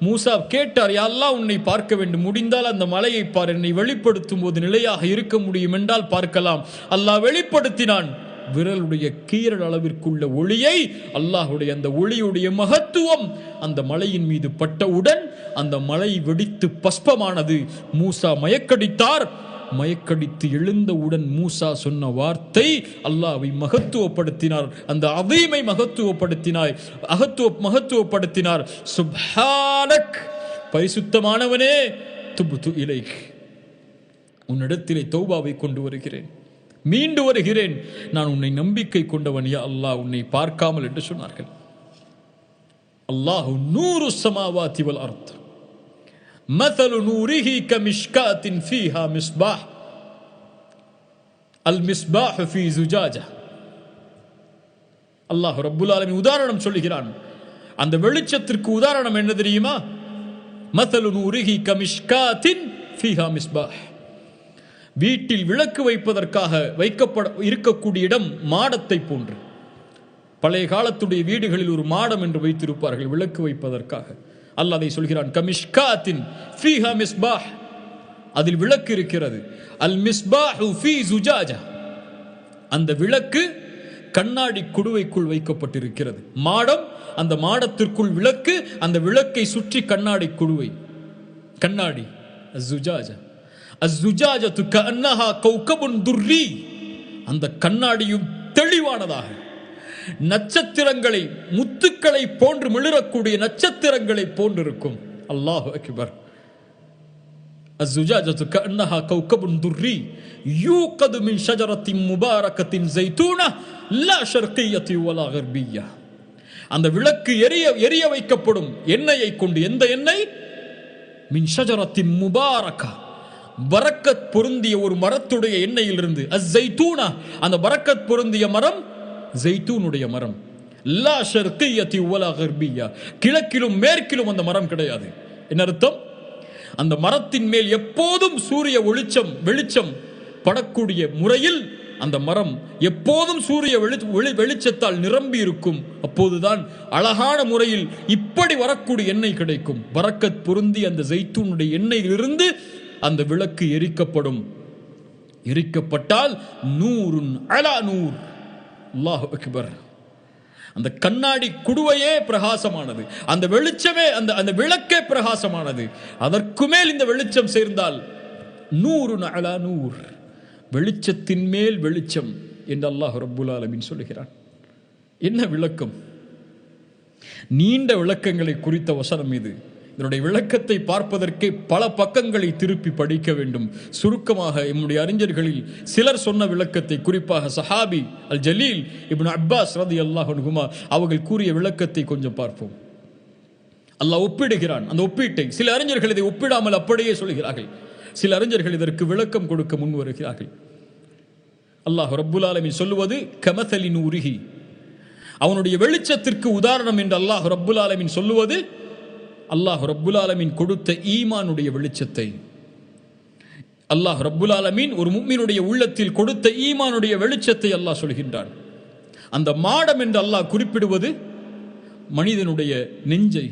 மூசா கேட்டார், யா அல்லாஹ் உன்னை பார்க்க வேண்டும், முடிந்தால் அந்த மலையை பார், என்னை வெளிப்படுத்தும் போது நிலையாக இருக்க முடியும் என்றால் பார்க்கலாம். அல்லாஹ் வெளிப்படுத்தினான். விரலுடைய கீரல் அளவிற்குள்ள ஒளியை, அல்லாஹுடைய அந்த ஒளியுடைய மகத்துவம் அந்த மலையின் மீது பட்டவுடன் அந்த மலை வெடித்து பஸ்பமானது. மூசா மயக்கடித்தார். மயக்கடித்து எழுந்தவுடன் மூசா சொன்ன வார்த்தை அல்லாஹ்வை மகத்துவப்படுத்தினார். அந்த அதீமை மகத்துவப்படுத்தினார். சுப்ஹானக், பரிசுத்தமானவனே, துப்து இலைக், உன்னிடத்திலே தௌபாவை கொண்டு வருகிறேன், மீண்டு வருகிறேன், நான் உன்னை நம்பிக்கை கொண்டவன் யா அல்லாஹ், உன்னை பார்க்காமல் என்று சொன்னார்கள். அல்லாஹு நூரு ஸமாவாதி வல் அர்த் மஸலு நூரிஹி கமிஷ்காத்தின் ஃபீஹா மிஸ்பாஹ் அல் மிஸ்பாஹ் ஃபீ ஸுஜாஜா. அல்லாஹ் ரப்புல் ஆலமீன் உதாரணம் சொல்லுகிறான். அந்த வெளிச்சத்திற்கு உதாரணம் என்ன தெரியுமா? மஸலு நூரிஹி கமிஷ்காத்தின் ஃபீஹா மிஸ்பாஹ். வீட்டில் விளக்கு வைப்பதற்காக வைக்கப்பட இருக்கக்கூடிய இடம் மாடத்தை போன்று. பழைய காலத்துடைய வீடுகளில் ஒரு மாடம் என்று வைத்திருப்பார்கள் விளக்கு வைப்பதற்காக. அல்லாஹ் அதை சொல்கிறான், கமிஷ்காத்தின் ஃபீஹா மிஸ்பாஹ், அதில் விளக்கு இருக்கிறது. அல் மிஸ்பாஹு ஃபீ ஜுஜாஜா, அந்த விளக்கு கண்ணாடி குடுவைக்குள் வைக்கப்பட்டிருக்கிறது. மாடம், அந்த மாடத்திற்குள் விளக்கு, அந்த விளக்கை சுற்றி கண்ணாடி குடுவை, கண்ணாடி. அஸ்ஸுஜாஜா அஸ்ஸுஜாஜத்து கஅன்னஹா கௌகபுன் துர்ரி, அந்த கண்ணாடியும் தெளிவானதாக நட்சத்திரங்களை முத்துக்களை போன்று மிளிரக்கூடிய நட்சத்திரங்களை போன்றிருக்கும். அல்லாஹு அக்பர். الزجاجة كأنها كوكب دري يوقد من شجرة مباركة زيتونة لا شرقية ولا غربية. அந்த விளக்கு எரிய வைக்கப்படும் எண்ணெயை கொண்டு. எந்த எண்ணெய்? மின் ஷஜரத்தின் முபாரக்கா, பரக்கத் பொருந்திய ஒரு மரத்துடைய எண்ணெயிலிருந்து. அஸ்ஸைத்தூனா, அந்த பரக்கத் பொருந்திய மரம் ஜெய்தூனுடைய மரம். லா ஷர்கியத்தி வலா கர்பியா, கிழக்கிலும் மேற்கிலும் அந்த மரம் கிடையாது. என்ன அர்த்தம்? அந்த மரத்தின் மேல் எப்போதும் சூரிய வெளிச்சம் படக்கூடிய முறையில் அந்த மரம் எப்போதும் சூரிய வெளிச்சத்தால் நிரம்பி இருக்கும். அப்போதுதான் அழகான முறையில் இப்படி வரக்கூடிய எண்ணெய் கிடைக்கும். பரக்கத் பொருந்தி அந்த ஜெய்தூனுடைய எண்ணெயிலிருந்து அந்த விளக்கு எரிக்கப்படும். எரிக்கப்பட்டால் நூறுன் அலா நூர். அல்லாஹு அக்பர். அந்த கண்ணாடி குடுவையே பிரகாசமானது, அந்த வெளிச்சமே அந்த விளக்கே பிரகாசமானது. அதற்கு மேல் இந்த வெளிச்சம் சேர்ந்தால் நூறுன் அலா நூர், வெளிச்சத்தின் மேல் வெளிச்சம் என்று அல்லாஹ் ரப்புல் ஆலமீன் சொல்லுகிறான். என்ன விளக்கம்? நீண்ட விளக்கங்களை குறித்த வசனம் இது. இதனுடைய விளக்கத்தை பார்ப்பதற்கே பல பக்கங்களை திருப்பி படிக்க வேண்டும். சுருக்கமாக நம்முடைய அறிஞர்களில் சிலர் சொன்ன விளக்கத்தை, குறிப்பாக சஹாபி அல் ஜலீல் இப்னு அப்பாஸ் ரலியல்லாஹு அன்ஹுமா அவர்கள் கூறிய விளக்கத்தை கொஞ்சம் பார்ப்போம். அல்லாஹ் ஒப்பிடுகிறான். அந்த ஒப்பீட்டை சில அறிஞர்கள் இதை ஒப்பிடாமல் அப்படியே சொல்கிறார்கள். சில அறிஞர்கள் இதற்கு விளக்கம் கொடுக்க முன் வருகிறார்கள். அல்லாஹ் ரப்புல் ஆலமீன் சொல்லுவது கமஸலி நூரிஹி, அவனுடைய வெளிச்சத்திற்கு உதாரணம் என்று அல்லாஹ் ரப்புல் ஆலமீன் சொல்லுவது அல்லாஹ் ரப்புல் ஆலமீன் கொடுத்த ஈமானுடைய வெளிச்சத்தை. அல்லாஹ் ரப்புல் ஆலமீன் ஒரு முஃமினுடைய உள்ளத்தில் கொடுத்த ஈமானுடைய வெளிச்சத்தை அல்லாஹ் சொல்கின்றான். அந்த மாடம் என்று அல்லாஹ் குறிப்பிடுவது மனிதனுடைய நெஞ்சை.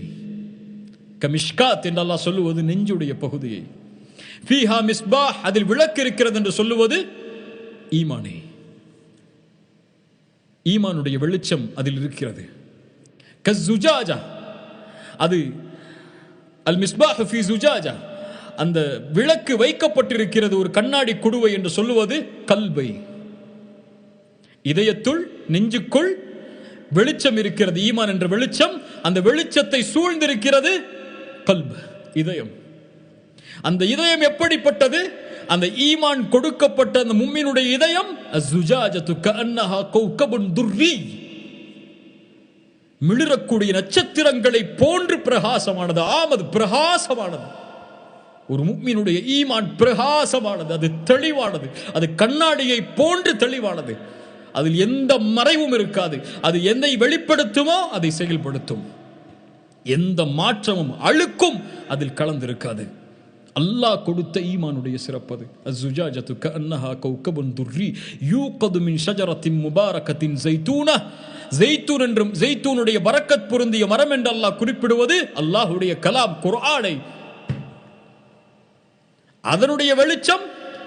கமிஷ்காத் என்று அல்லாஹ் சொல்லுவது நெஞ்சுடைய பகுதியை. ஃபீஹா மிஸ்பாஹ், அதில் விளக்கு இருக்கிறது என்று சொல்லுவது ஈமானே. ஈமானுடைய வெளிச்சம் அதில் இருக்கிறது. கஸ்ஸுஜாஜா, அது அல் மிஸ்பாஹ் ஃபீ ஜுஜாஜா, அந்த விளக்கு வைக்கப்பட்டிருக்கிறது ஒரு கண்ணாடி குடுவை என்று சொல்லுவது கல்பை. இதயத்துள், நெஞ்சுக்குள் வெளிச்சம் இருக்கிறது, ஈமான் என்ற வெளிச்சம். அந்த வெளிச்சத்தை சூழ்ந்திருக்கிறது கல்ப், இதயம். அந்த இதயம் எப்படிப்பட்டது? அந்த ஈமான் கொடுக்கப்பட்ட அந்த முஃமினுடைய இதயம் அஸ்ஸுஜாஜத்து கஅன்னஹா கௌகபுன் துர்ரி, மிளிரக்கூடிய நட்சத்திரங்களை போன்று பிரகாசமானது. ஆமது பிரகாசமானது. ஒரு முஃமினுடைய ஈமான் பிரகாசமானது, அது தெளிவானது, அது கண்ணாடியை போன்று தெளிவானது. அதில் எந்த மறைவும் இருக்காது. அது எதை வெளிப்படுத்துமோ அதை செயல்படுத்தும். எந்த மாற்றமும் அழுக்கும் அதில் கலந்திருக்காது. அல்லாஹ் கொடுத்த ஈமானுடைய சிறப்பது. அஸ்ஸுஜாஜத்து கஅன்னஹா கௌகபுன் துர்ரி யூகது மின் ஷஜரத்தின் முபாரகத்தின் ஜைத்தூனா, ஜெய்தூன் என்றும் ஜெய்தூனுடைய பரக்கத் பொருந்திய மரம் என்று அல்லாஹ் குறிப்பிடுவது அல்லாஹ்வுடைய கலாம் குர்ஆனை. அதனுடைய வெளிச்சம்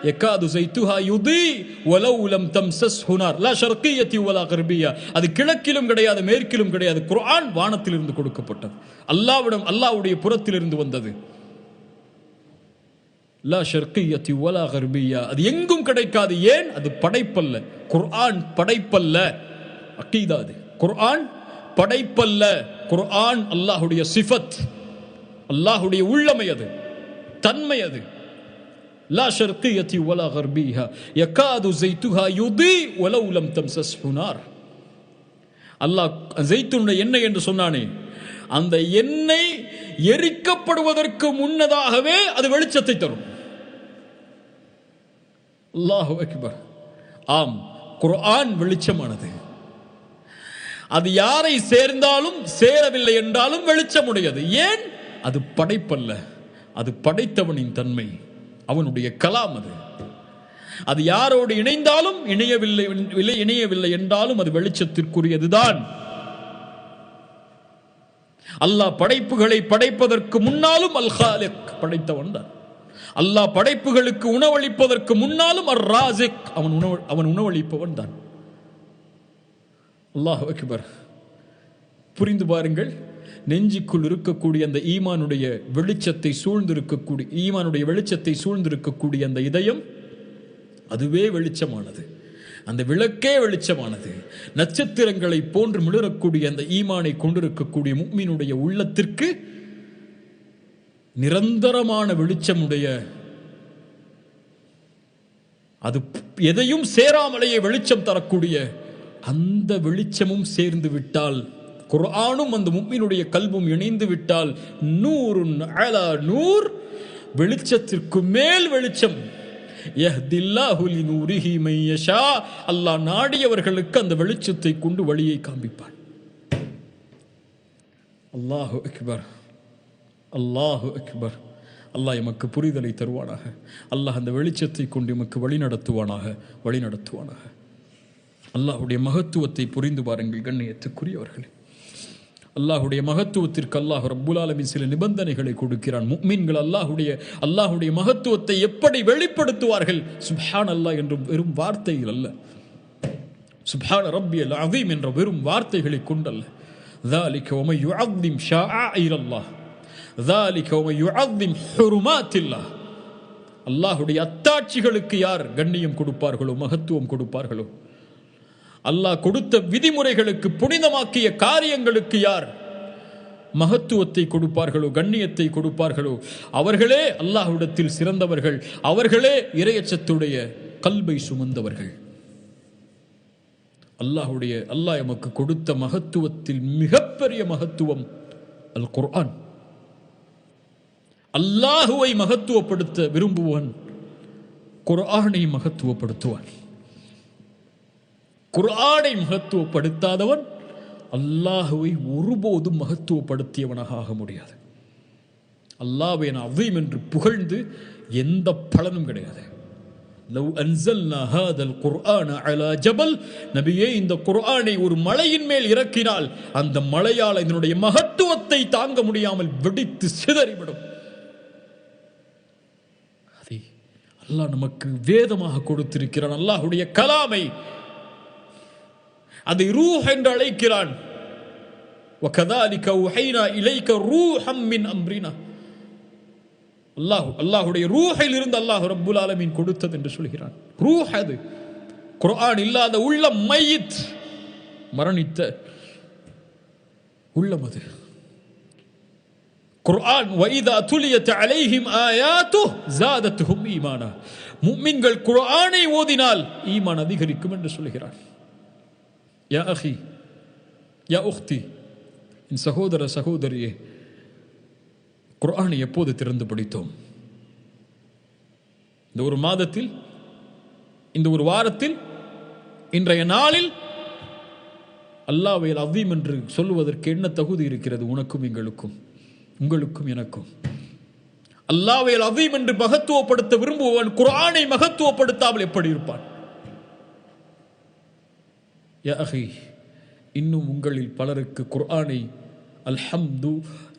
யகாது ஸைத்துஹா யுதி வலவ் லம் தம்ஸஸ்ஹு நார் லா ஷர்கிய்யத்தி வலா கர்பியா, அது கிழக்கிலும் கிடையாது மேற்கிலும் கிடையாது. குர்ஆன் வானத்திலிருந்து கொடுக்கப்பட்டது, அல்லாஹ்வுடைய புறத்திலிருந்து வந்தது. லா ஷர்கிய்யத்தி வலா கர்பியா, அது எங்கும் கிடைக்காது. ஏன்? அது படைப்பல்ல. குர்ஆன் படைப்பல்ல. அகீதா அது. குர்ஆன் படைப்பல்ல. குர்ஆன் அல்லாஹ்வுடைய சிஃபத், அல்லாஹ்வுடைய உள்ளமை, அது தன்மை. அது லா ஷர்கிய்யத்தி வலா கர்பியா யகாது ஸைத்துஹா யுதி வலவ் லம் தம்ஸஸ்ஹு நார். அல்லாஹ் ஜெய்துனுடைய எண்ணெய் என்று சொன்னானே, அந்த எண்ணெய் எரிக்கப்படுவதற்கு முன்னதாகவே அது வெளிச்சத்தை தரும். அல்லாஹு அக்பர். ஆம், குர்ஆன் வெளிச்சமானது. அது யாரை சேர்ந்தாலும் சேரவில்லை என்றாலும் வெளிச்சமுடையது. ஏன்? அது படைப்பல்ல, அது படைத்தவனின் தன்மை, அவனுடைய கலாம். அது யாரோடு இணைந்தாலும் இணையவில்லை என்றாலும் அது வெளிச்சத்திற்குரியதுதான். அல்லாஹ் படைப்புகளை படைப்பதற்கு முன்னாலும் அல் காலிக், படைத்தவன் தான். அல்லாஹ் படைப்புகளுக்கு உணவளிப்பதற்கு முன்னாலும் அர் ராசிக், அவன் உணவளிப்பவன் தான். அல்லாஹ் அக்பர். புரிந்து பாருங்கள், நெஞ்சுக்குள் இருக்கக்கூடிய அந்த ஈமானுடைய வெளிச்சத்தை சூழ்ந்திருக்கக்கூடிய அந்த இதயம், அதுவே வெளிச்சமானது. அந்த விளக்கே வெளிச்சமானது. நட்சத்திரங்களை போன்று மிளரக்கூடிய அந்த ஈமானை கொண்டிருக்கக்கூடிய முஃமினுடைய உள்ளத்திற்கு நிரந்தரமான வெளிச்சமுடைய, அது எதையும் சேராமலேயே வெளிச்சம் தரக்கூடிய அந்த வெளிச்சமும் சேர்ந்து விட்டால், குர்ஆனும் அந்த முஃமினுடைய கல்பும் இணைந்து விட்டால், நூருன் அலா நூர், வெளிச்சத்திற்கு மேல் வெளிச்சம். யஹ்தில்லாஹு லிநூரிஹி மன் யஷா, அல்லாஹ் நாடியவர்களுக்கு அந்த வெளிச்சத்தை கொண்டு வழியை காண்பிப்பான். அல்லாஹு அக்பர், அல்லாஹு அக்பர். அல்லாஹ் எமக்கு புரிதலை தருவானாக. அல்லாஹ் அந்த வெளிச்சத்தை கொண்டு எமக்கு வழி நடத்துவானாக. அல்லாஹுடைய மகத்துவத்தை புரிந்து பாருங்கள் கண்ணியத்துக்குரியவர்களே. அல்லாஹுடைய மகத்துவத்திற்கு அல்லாஹ் ரப்புல் ஆலமீன் சில நிபந்தனைகளை கொடுக்கிறான். முஃமின்கள் அல்லாஹுடைய மகத்துவத்தை எப்படி வெளிப்படுத்துவார்கள்? சுப்ஹான் அல்லாஹ் என்ற வெறும் வார்த்தைகள் அல்ல, சுப்ஹான ரப்பியல் அஸீம் என்ற வெறும் வார்த்தைகளை கொண்டல்ல. ذلك ومن يعظم شعائر الله ذلك ومن يعظم حرمات الله. அல்லாஹுடைய அத்தாட்சிகளுக்கு யார் கண்ணியம் கொடுப்பார்களோ, மகத்துவம் கொடுப்பார்களோ, அல்லாஹ் கொடுத்த விதிமுறைகளுக்கு, புனிதமாக்கிய காரியங்களுக்கு யார் மகத்துவத்தை கொடுப்பார்களோ, கண்ணியத்தை கொடுப்பார்களோ, அவர்களே அல்லாஹ்விடத்தில் சிறந்தவர்கள், அவர்களே இறையச்சத்துடைய கல்பை சுமந்தவர்கள். அல்லாஹ் எமக்கு கொடுத்த மகத்துவத்தில் மிகப்பெரிய மகத்துவம் அல் குர்ஆன். அல்லாஹுவை மகத்துவப்படுத்த விரும்புவன் குர்ஆனை மகத்துவப்படுத்துவான். குர்ஆனை மகத்துவப்படுத்தாதவன் அல்லாஹுவை ஒருபோதும் மகத்துவப்படுத்தியவனாக ஆக முடியாது. அல்லாஹ்வை அஸீம் என்று புகழ்ந்து எந்த பலனும் கிடையாது. லவ் அன்ஸல்னா ஹாதல் குர்ஆன அலா ஜபல், நபியே இந்த குர்ஆனை ஒரு மலையின் மேல் இறக்கினால் அந்த மலையால் இதனுடைய மகத்துவத்தை தாங்க முடியாமல் வெடித்து சிதறிவிடும். அதை அல்லாஹ் நமக்கு வேதமாக கொடுத்திருக்கிறான். அல்லாஹுடைய கலாமை, அதை ரூஹ் என்று அழைக்கிறான். وَكَذَلِكَ أَوْحَيْنَا إِلَيْكَ رُوحًا مِّنْ أَمْرِنَا. அல்லாஹுடைய ரூஹில் இருந்து அல்லாஹ் ரப்புல் ஆலமீன் கொடுத்தது என்று சொல்கிறான். ரூஹ், அது குர்ஆன் இல்லாத உள்ளம், மையித், மரணித்த உள்ளம் அது. குர்ஆன் وَإِذَا تُلِيَتْ عَلَيْهِمْ آيَاتُهُ زَادَتْهُمْ إِيمَانًا. முஃமின்கள் குர்ஆனை ஓதினால் ஈமான் அதிகரிக்கும் என்று சொல்கிறான். யா அஹி, யா உக்தி, என் சகோதர சகோதரியே, குர்ஆனை எப்போது திறந்து படித்தோம்? இந்த ஒரு மாதத்தில், இந்த ஒரு வாரத்தில், இன்றைய நாளில் அல்லாஹ்வை அஸீம் என்று சொல்லுவதற்கு என்ன தகுதி இருக்கிறது உனக்கும் எங்களுக்கும், உங்களுக்கும் எனக்கும்? அல்லாஹ்வை அஸீம் என்று மகத்துவப்படுத்த விரும்புபவன் குர்ஆனை மகத்துவப்படுத்தாமல் எப்படி இருப்பான்? யா அஹி, இன்னும் உங்களில் பலருக்கு குர்ஆனை அல்ஹம்து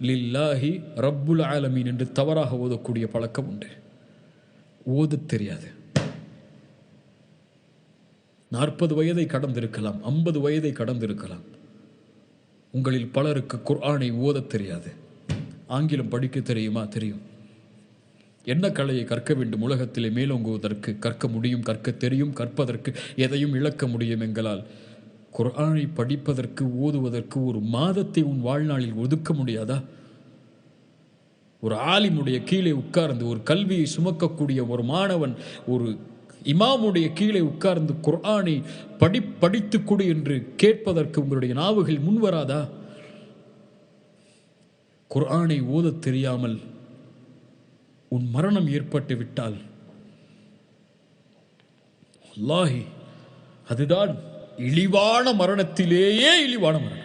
லில்லாஹி ரப்புல் ஆலமீன் என்று தவறாக ஓதக்கூடிய பழக்கம் உண்டு. ஓதத் தெரியாது. 40 வயதை கடந்திருக்கலாம், 50 வயதை கடந்திருக்கலாம். உங்களில் பலருக்கு குர்ஆனை ஓதத் தெரியாது. ஆங்கிலம் படிக்க தெரியுமா? தெரியும். என்ன கலையை கற்க வேண்டும் உலகத்திலே மேலோங்குவதற்கு? கற்க முடியும், கற்க தெரியும், கற்பதற்கு எதையும் இழக்க முடியும் எங்களால். குர்ஆனை படிப்பதற்கு, ஓதுவதற்கு ஒரு மாதத்தை உன் வாழ்நாளில் ஒதுக்க முடியாதா? ஒரு ஆலிமுடைய கீழே உட்கார்ந்து, ஒரு கல்வியை சுமக்கக்கூடிய ஒரு மாணவன் ஒரு இமாமுடைய கீழே உட்கார்ந்து குர்ஆனை படித்துக் கொடு என்று கேட்பதற்கு உங்களுடைய நாவுகள் முன்வராதா? குர்ஆனை ஓதத் தெரியாமல் உன் மரணம் ஏற்பட்டு விட்டால், அல்லாஹி, அதுதான் இழிவான மரணத்திலேயே இழிவான மரணம்.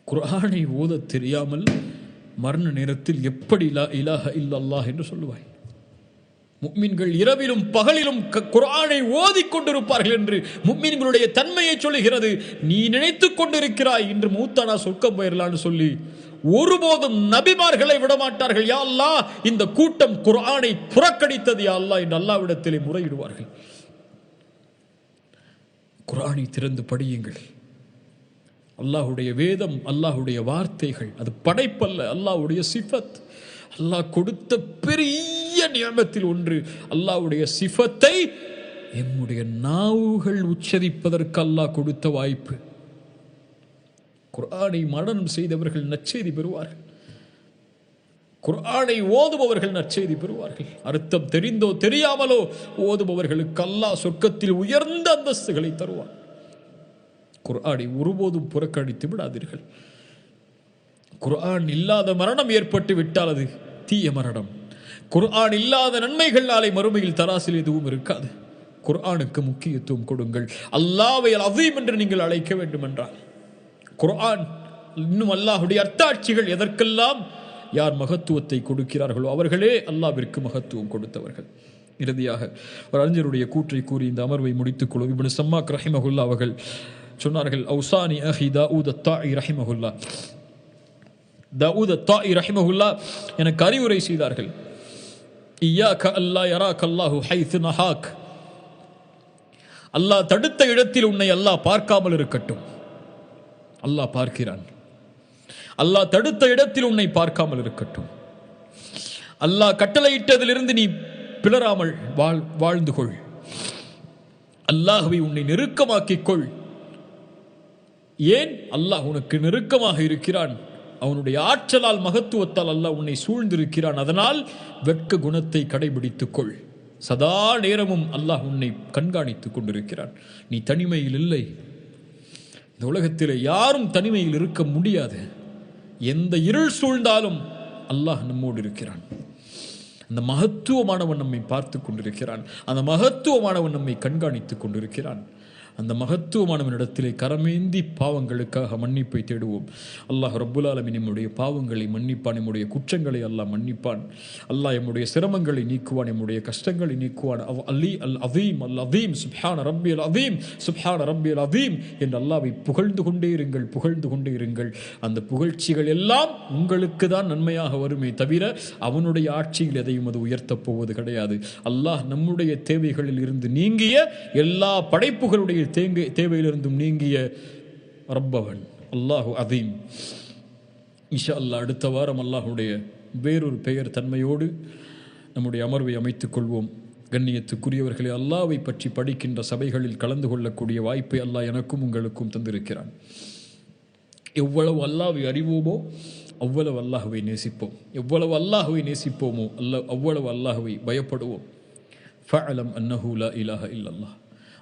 குர்ஆனை ஓத தெரியாமல் மரண நேரத்தில் எப்படி லா இலாஹ இல்லல்லாஹ் என்று சொல்லுவாய்? முஃமின்கள் இரவிலும் பகலிலும் குர்ஆனை ஓதிக் கொண்டிருப்பார்கள் என்று முஃமின்களுடைய தன்மையை சொல்லுகிறது. நீ நினைத்துக் கொண்டிருக்கிறாய் இன்று மூத்தானா சொர்க்கம் போயிரலான்னு சொல்லி ஒருபோதும் நபிமார்களை விடமாட்டார்கள். யா அல்லாஹ், இந்த கூட்டம் குர்ஆனை புறக்கணித்தது யா அல்லாஹ் என்று அல்லாஹ்விடத்திலே முறையிடுவார்கள். குர்ஆனை திறந்து படியுங்கள். அல்லாஹ்வுடைய வேதம், அல்லாஹ்வுடைய வார்த்தைகள், அது படைப்பல்ல, அல்லாஹ்வுடைய சிஃபத். அல்லாஹ் கொடுத்த பெரிய நியமத்தில் ஒன்று. அல்லாஹ்வுடைய சிஃபத்தை எம்முடைய நாவுகள் உச்சரிப்பதற்கு அல்லாஹ் கொடுத்த வாய்ப்பு. குர்ஆனை மனனம் செய்தவர்கள் நற்செய்தி பெறுவார்கள். குர்ஆனை ஓதுபவர்கள் நற்செய்தி பெறுவார்கள். அர்த்தம் தெரிந்தோ தெரியாமலோ ஓதுபவர்களுக்கு அல்லாஹ் சொர்க்கத்தில் உயர்ந்த அந்தஸ்துகளை தருவார். குர்ஆனை ஒருபோதும் புறக்கணித்து விடாதீர்கள். குர்ஆன் இல்லாத மரணம் ஏற்பட்டு விட்டால் அது தீய மரணம். குர்ஆன் இல்லாத நன்மைகள் நாளை மறுமையில் தராசில் எதுவும் இருக்காது. குர்ஆனுக்கு முக்கியத்துவம் கொடுங்கள். அல்லாஹ்வை அல் அஸீம் என்று நீங்கள் அழைக்க வேண்டும் என்றால் குர்ஆன், இன்னும் அல்லாஹ்வுடைய அத்தாட்சிகள் எதற்கெல்லாம் யார் மகத்துவத்தை கொடுக்கிறார்களோ அவர்களே அல்லாஹ்விற்கு மகத்துவம் கொடுத்தவர்கள். இறுதியாக ஒரு அறிஞருடைய கூற்றை கூறி இந்த அமர்வை முடித்துக் கொள்ளும். இப்னு சம்மாக் ரஹிமஹுல்லா அவர்கள் சொன்னார்கள், அவுசானி அஹி தாவூத் அத்தாஇ ரஹிமஹுல்லா, தாவூத் அத்தாஇ ரஹிமஹுல்லா எனக்கு அறிவுரை செய்தார்கள். இய்யாக அல்லா யராக அல்லாஹு ஹைத் நஹாக், அல்லாஹ் தடுத்த இடத்தில் உன்னை அல்லாஹ் பார்க்காமல் இருக்கட்டும். அல்லாஹ் பார்க்கிறான். அல்லாஹ் தடுத்த இடத்தில் உன்னை பார்க்காமல் இருக்கட்டும். அல்லாஹ் கட்டளையிட்டதிலிருந்து நீ பிளராமல் வாழ்ந்து கொள். அல்லாஹ்வை உன்னை நெருக்கமாக்கிக் கொள். ஏன்? அல்லாஹ் உனக்கு நெருக்கமாக இருக்கிறான். அவனுடைய ஆற்றலால், மகத்துவத்தால் அல்லாஹ் உன்னை சூழ்ந்திருக்கிறான். அதனால் வெட்க குணத்தை கடைபிடித்துக் கொள். சதா நேரமும் அல்லாஹ் உன்னை கண்காணித்துக் கொண்டிருக்கிறான். நீ தனிமையில் இல்லை. இந்த உலகத்தில் யாரும் தனிமையில் இருக்க முடியாது. எந்த இருள் சூழ்ந்தாலும் அல்லாஹ் நம்மோடு இருக்கிறான். அந்த மகத்துவமானவன் நம்மை பார்த்து கொண்டிருக்கிறான். அந்த மகத்துவமானவன் நம்மை கண்காணித்துக் கொண்டிருக்கிறான். அந்த மகத்துவமானவனிடத்திலே கரமேந்தி பாவங்களுக்காக மன்னிப்பை தேடுவோம். அல்லாஹ் ரப்புல் ஆலமீன் நம்முடைய பாவங்களை மன்னிப்பான். நம்முடைய குற்றங்களை அல்லாஹ் மன்னிப்பான். அல்லாஹ் நம்முடைய சிரமங்களை நீக்குவான். நம்முடைய கஷ்டங்களை நீக்குவான். அலி அல் அதீம், அல் அதீம், சுப்ஹான ரப்பியல் அதீம், சுப்ஹான ரப்பியல் அதீம் என்று அல்லாஹ்வை புகழ்ந்து கொண்டே இருங்கள், புகழ்ந்து கொண்டே இருங்கள். அந்த புகழ்ச்சிகள் எல்லாம் உங்களுக்கு தான் நன்மையாக வருமே தவிர அவனுடைய ஆட்சியில் எதையும் அது உயர்த்தப் போவது கிடையாது. அல்லாஹ் நம்முடைய தேவைகளில் இருந்து நீங்கிய, எல்லா படைப்புகளுடைய தேவையிலிருந்தும் நீங்கிய ரப்பவன் அல்லாஹு அதீம். இன்ஷா அல்லாஹ் அடுத்த வாரம் அல்லாஹுடைய வேறொரு பெயர் தன்மையோடு நம்முடைய அமர்வை அமைத்துக் கொள்வோம். கண்ணியத்துக்குரியவர்களே, அல்லாஹ்வை பற்றி படிக்கின்ற சபைகளில் கலந்து கொள்ளக்கூடிய வாய்ப்பை அல்லாஹ் எனக்கும் உங்களுக்கும் தந்திருக்கிறான். எவ்வளவு அல்லாஹ்வை அறிவோமோ அவ்வளவு அல்லாஹ்வை நேசிப்போம். எவ்வளவு அல்லாஹ்வை நேசிப்போமோ அவ்வளவு அல்லாஹ்வை பயப்படுவோம். ஃபஅலம் அன்னஹு லா இலாஹ இல்லல்லாஹ்.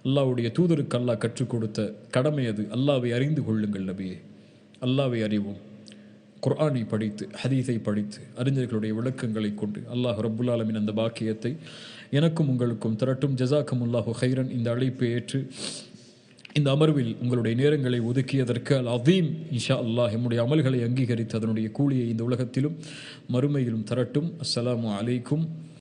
அல்லாஹ்வுடைய தூதருக்கு அல்லாஹ் கற்றுக் கொடுத்த கடமை அது. அல்லாஹ்வை அறிந்து கொள்ளுங்கள் நபியே. அல்லாஹ்வை அறிவோம். குர்ஆனை படித்து, ஹதீஸை படித்து, அறிஞர்களுடைய விளக்கங்களை கொண்டு அல்லாஹ் ரப்புல் ஆலமீன் அந்த பாக்கியத்தை எனக்கும் உங்களுக்கும் தரட்டும். ஜஸாக்கமுல்லாஹு ஹைரன். இந்த அழைப்பை ஏற்று இந்த அமர்வில் உங்களுடைய நேரங்களை ஒதுக்கியதற்கு அல் அதீம் இன்ஷா அல்லாஹ் நம்முடைய அமல்களை அங்கீகரித்து அதனுடைய கூலியை இந்த உலகத்திலும் மறுமையிலும் தரட்டும். அஸ்ஸலாமு அலைக்கும்